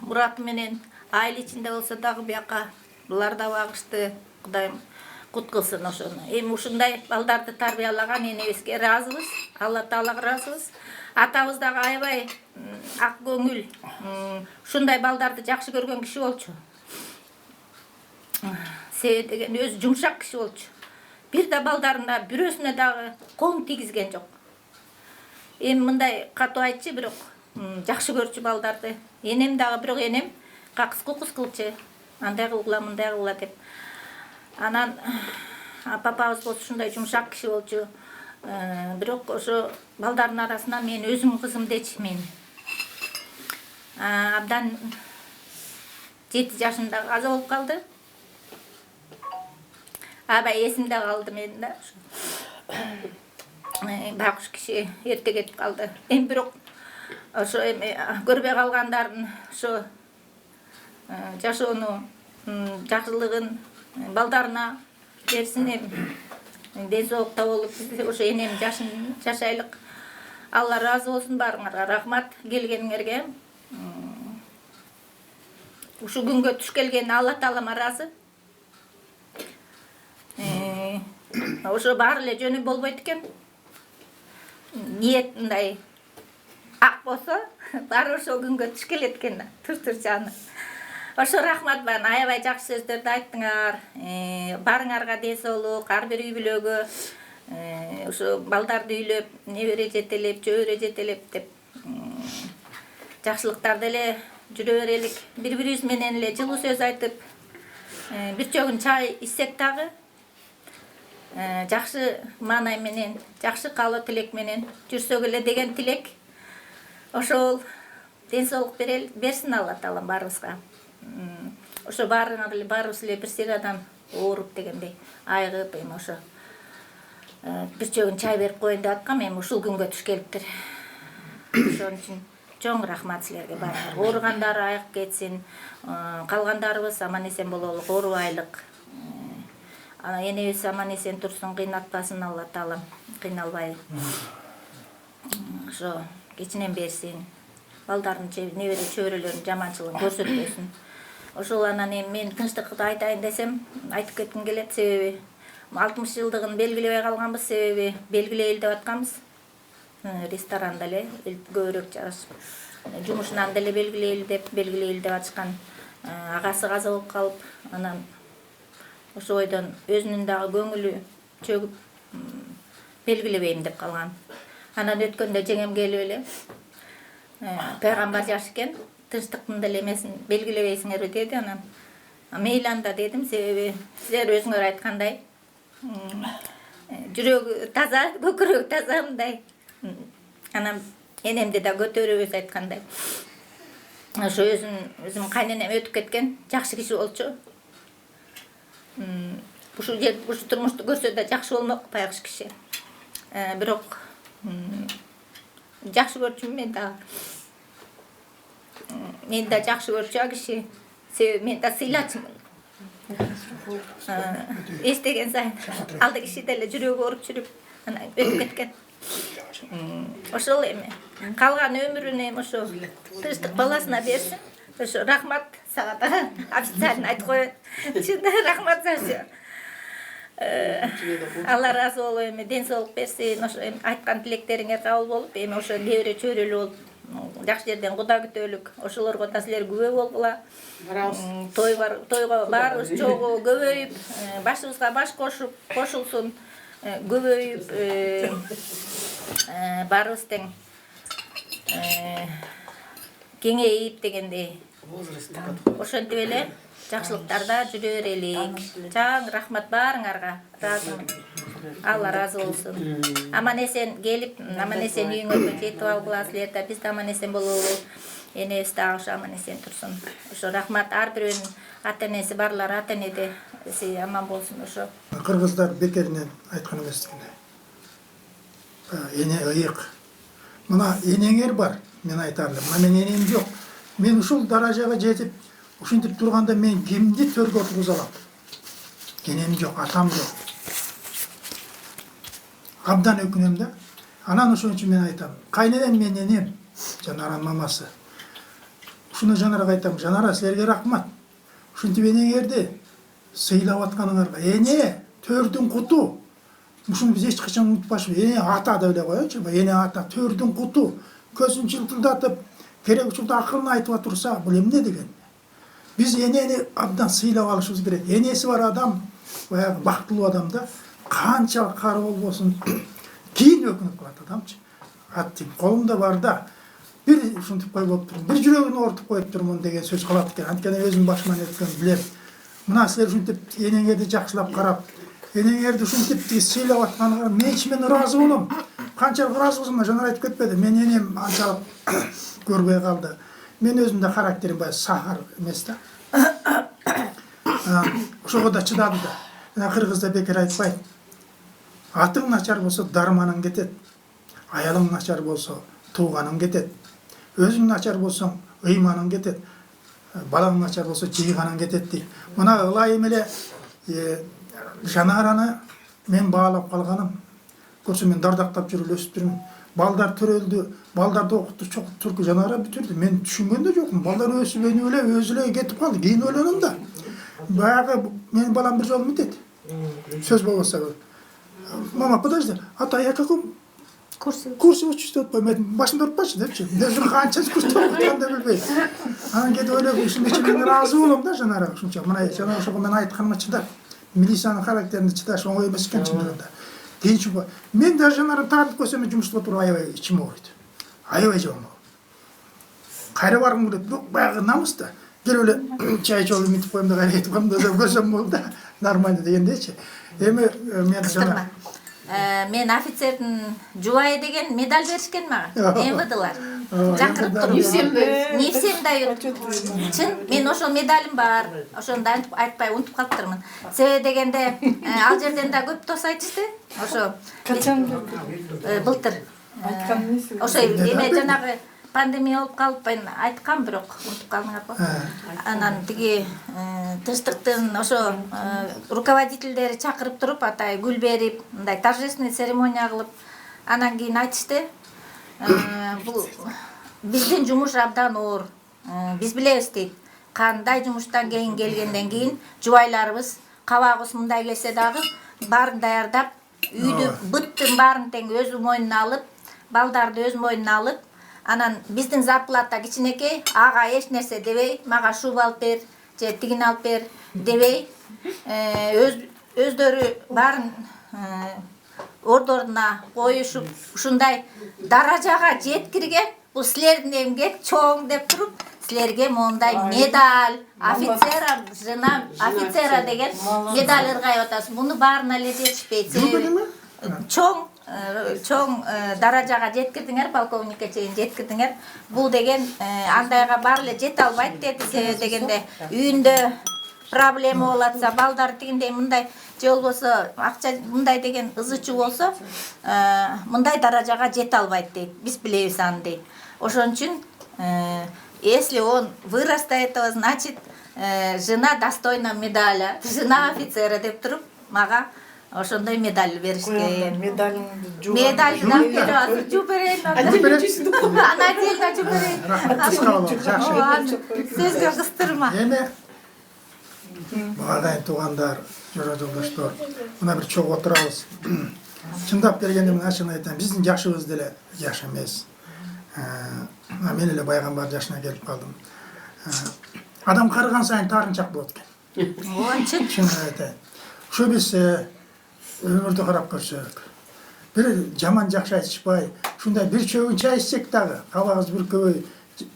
Мурат менен айыл ичинде болсо дагы бияка булар да багышты. Кудайым кут кылсын ошону. Эми ушундай балдарды тарбиялаган энебизге ыраазыбыз, Алла Таалага ыраазыбыз. Атабыз дагы аябай ак көңүл, ушундай балдарды жакшы көргөн киши болчу. Себеби деген өзү жумшак киши болчу. Бир да балдарына бирөөсүнө дагы ком тийгизген жок. Эми мындай катуу айтчы, бирок жакшы көрчү балдарды. Энем дагы, бирок энем какыс-кукус кылчу. Андай кылгыла, мындай кылгыла деп. Анан папабыз болсо ушундай жумшак киши болчу. Бирок ошо балдардын арасынан мен өзүм кызым дечи мен. Абдан 7 жашымда каза болуп калды. Аябай эсимде калды менин да. Багыш киши эрте кетип калды. Эми бирок ошо эми көрбөй калгандардын ошо жашоону жакшылыгын балдарына берсин эми. Ден соолукта болуп, ошо энем жашын жашайлык. Алла разы болсун баарыңарга. Рахмат келгениңерге. Ушу күнгө туш келген Алла Таалама разы. Ошо баары эле жөнү болбойт экен. Ниет мындай ак болсо, баары ошол күнгө туш келет экен да. Тур жаны. Ошо рахмат баан, аябай жакшы сөздөрдү айттыңар. Баарыңарга ден соолук, ар бир үй бүлөгө ошо балдарды үйлөп, небере жетелеп, чөбөрө жетелеп деп жакшылыктарды эле жүрө берелик. Бири-бирибиз менен эле жылуу сөз айтып, бир чөгүн чай ичсек дагы жакшы маанай менен, жакшы каалоо тилек менен жүрсөк эле деген тилек. Ошол ден соолук берсин Алла Таалам баарыбызга. Ошо баарыбыз эле бир сыйгадан ооруп дегендей айыгып, эми ошо бир чөгүн чай берип коеюн деп аткам, эми ушул күнгө туш келиптир. Ошон үчүн чоң рахмат силерге баарыңар. Ооругандар айыгып кетсин, калгандарыбыз аман эсен бололук, оорубайлык. Энебиз аман эсен турсун, кыйнатпасын Алла Таалам, кыйналбай. Ошо кечинен берсин. Балдардын небере чөбөрөлөрүнүн жаманчылыгын көрсөтпөсүн. Ошол анан эми мен тынчтыкты айтайын десем, айтып кетким келет. Себеби 60 жылдыгын белгилебей калганбыз, себеби белгилейли деп атканбыз. Ресторанда эле көбүрөөк жарашып, жумушунан деле белгилейли деп атышкан. Агасы каза болуп калып, анан ошо ойдон өзүнүн дагы көңүлү чөгүп белгилебейм деп калган. Анан өткөндө жеңем келип эле пайгамбар жаш экен, тынчтыктын деле эмесин белгилебейсиңерби деди. Анан мейли анда дедим, себеби силер өзүңөр айткандай жүрөгү таза, көкүрөгү таза мындай. Анан энемди да көтөрөбүз айткандай. Ошо өзүм кайненем өтүп кеткен, жакшы киши болчу. Ушу турмушту көрсө да жакшы болмок байкуш киши. Бирок жакшы көрчүмүн мен да. Мен да жакшы көрчү киши. Себеби мен да сыйлачымын. Эстеген сайын алды киши деле жүрөгү ооруп жүрүп, анан өтүп кеткен. Ошол эми калган өмүрүн эми ошо тынчтык баласына берсин. Ошо рахмат сага да официально айтып коеюн. Чындап рахмат за всё. Алла разы болуп эми ден соолук берсин. Ошо айткан тилектериңер кабыл болуп, эми ошо кээ бирөө чөйрөлүү болуп жакшы жерден Куда күтөлүк. Ошолорго да силер күбө болгула. Тойго баарыбыз чогуу көбөйүп, башыбызга баш кошулсун, көбөйүп, баарыбыз тең кеңейип дегендей. Ошентип эле жакшылыктарда жүрө берелик. Чаң рахмат баарыңарга. Ыраазымын. Алла разы болсун. Аман эсен келип, аман эсен үйүңөргө жетип алгыла силер да, биз да аман эсен бололу. Энебиз дагы ошо аман эсен турсун. Ошо рахмат ар бирөөнүн ата-энеси барлар ата-энеде аман болсун ошо. Кыргыздар бекеринен айткан эмес дегенде. Эне ыйык. Мына энеңер бар, мен айтарлым. Мына мен энем жок. Мен ушул даражага жетип, ушинтип турганда мен кимди төргө отургуза алам? Энем жок, атам жок. Абдан өкүнөм да. Анан ошон үчүн мен айтам. Кайненем мен энем, Жанаранын мамасы. Ушуну Жанарага айтам, Жанара силерге рахмат. Ушинтип энеңерди сыйлап атканыңарга. Эне төрдүн куту. Ушуну биз эч качан унутпашпыз. Эне ата деп эле коелучу. Эне ата төрдүн куту. Көзүн жылтылдатып, керек учурда акылын айтып турса, бул эмне деген? Биз энени абдан сыйлап алышыбыз керек. Энеси бар адам, баягы бактылуу адам да, канчалык кары болбосун, кийин өкүнүп калат адамчы. Аттим колумда бар да, бир ушинтип коюп болуптур, бир жүрөгүн оорутуп коюп турмун деген сөз калат экен. Анткени өзүм башыман өткөн билем. Мына силер ушинтип энеңерди жакшылап карап, энеңерди ушинтип сыйлап атканыңарга мен чымен ыраазы болом. Канчалык ыраазы болсом, Жанар айтып кетпеди. Мен энем анчалык көрбөй калды. Мен өзүм да характерим бай сахар эмес да. Ошого да чыдады да. Кыргызда бекер айтпайт. Атың начар болсо дарманың кетет. Аялың начар болсо тууганың кетет. Өзүң начар болсоң ыйманың кетет. Балаң начар болсо жыйганың кетет дейт. Мына ылайым эле Жанараны мен баалап калганым. Көрсө мен дардактап жүрүп өсүп жүрмүн. Балдар төрөлдү, балдарды окутту, чокуттурку Жанара бүтүрдү. Мен түшүнгөн да жокмун. Балдар өсүп өнүп эле, өзү эле кетип калды. Кийин ойлоном да. Баягы менин балам бир жолу мынтет. Сөз болбосо. Мама, подожди, а то я каком курсе учусь деп коймойт. Башымды уртпачы депчи. Мен канча курста окутканды билбейм. Анан кетип ойлоп, ушун үчүн мен ыраазы болом да Жанара ушунча. Мына Жанара ошого мен айтканыма чыдап, милициянын характерине чыдаш оңой эмес экен чындыгында. Кийинчи мен даже Жанараны таанып көрсөм жумушта отуруп аябай ичим ооруйт. Аябай жаман. Кайра баргым келет. Баягы намыс да. Келип эле чай ичип мынтип коем да кайра кетип коем да көрсөм болду да. Нормально дегендейчи. Эми мен Жанар Мен офицердин жубайы деген медаль беришкен мага. МВДлар. Жакырып туруп. Невсем дают. Чын, мен ошол медалим бар. Ошону айтпай унутуп калыптырмын. Себеби дегенде ал жерден да көп дос айтышты. Ошо качан былтыр. Ошо эме жанагы пандемия болуп калып, мен айткам, бирок унутуп калдыңарбы? Анан тиги тынчтыктын ошо руководительдери чакырып туруп, атай гүл берип, мындай торжественный церемония кылып, анан кийин айтышты. Бул биздин жумуш абдан оор. Биз билебиз дейт. Кандай жумуштан кийин келгенден кийин жубайларыбыз кабагыбыз мындай келсе дагы баарын даярдап, үйдү быттын баарын тең өзү мойнуна алып, балдарды өз мойнуна алып, анан биздин зарплата кичинекей, ага эч нерсе дебей, мага шуба алып бер, же тигин алып бер дебей, өздөрү баарын ордоруна коюшуп, ушундай даражага жеткирген, бул силердин эмгек чоң деп туруп, силерге мондай медаль, офицера, жена офицера деген медаль ыргайып атасыз. Муну баарына эле жетишпейт. Чоң даражага жеткирдиңер, полковникке чейин жеткирдиңер. Бул деген андайга баары эле жете албайт деди. Себеби дегенде үйүндө проблема болатса, балдар тигиндей мындай же болбосо акча мындай деген ызычуу болсо, мындай даражага жете албайт дейт. Биз билебиз аны дейт. Ошон үчүн если он вырос до этого, значит, жена достойна медаля, жена офицера деп туруп, мага ошондой медаль беришкен. Медаль алып берип азыр жууп берейин. Аны отдельно жууп берейин. Сөзгө кыстырма. Эми Ағайын туғандар, жора жолдаштар, мына бір чоқ отырабыз. Чындап келгенде мен ашығын айтам, біздің жашыбыз деле жаш эмес. Мен эле пайгамбар жашына келип калдым. Адам карыган сайын тарынчак болот экен. Чын айтайын. Ошо биз өмүрдү карап көрсөк, бир жаман жакшы айтышпай, ушундай бир чөгүн чай ичсек дагы, кабагыбыз бир көбөй,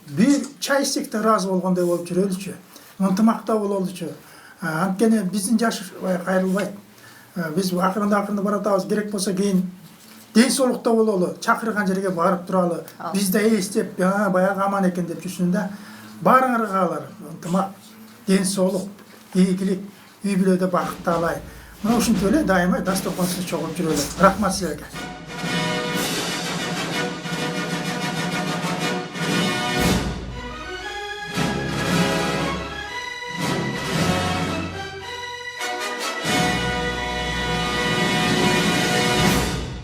бир чай ичсек да ыраазы болгондой болуп жүрөлүчү. Ынтымакта бололучу. Анткени биздин жаш кайрылбайт. Биз акырында баратабыз, керек болсо кийин ден соолукта бололу, чакырган жерге барып туралы. Биз да эстеп, баягы аман экен деп жүрсүн да, баарыңарга алар ынтымак, ден соолук, ийгилик, үй бүлөдө бакытты алай. Мына ушинтип эле дайыма дасторконсуз чогулуп жүрөлү. Рахмат силерге.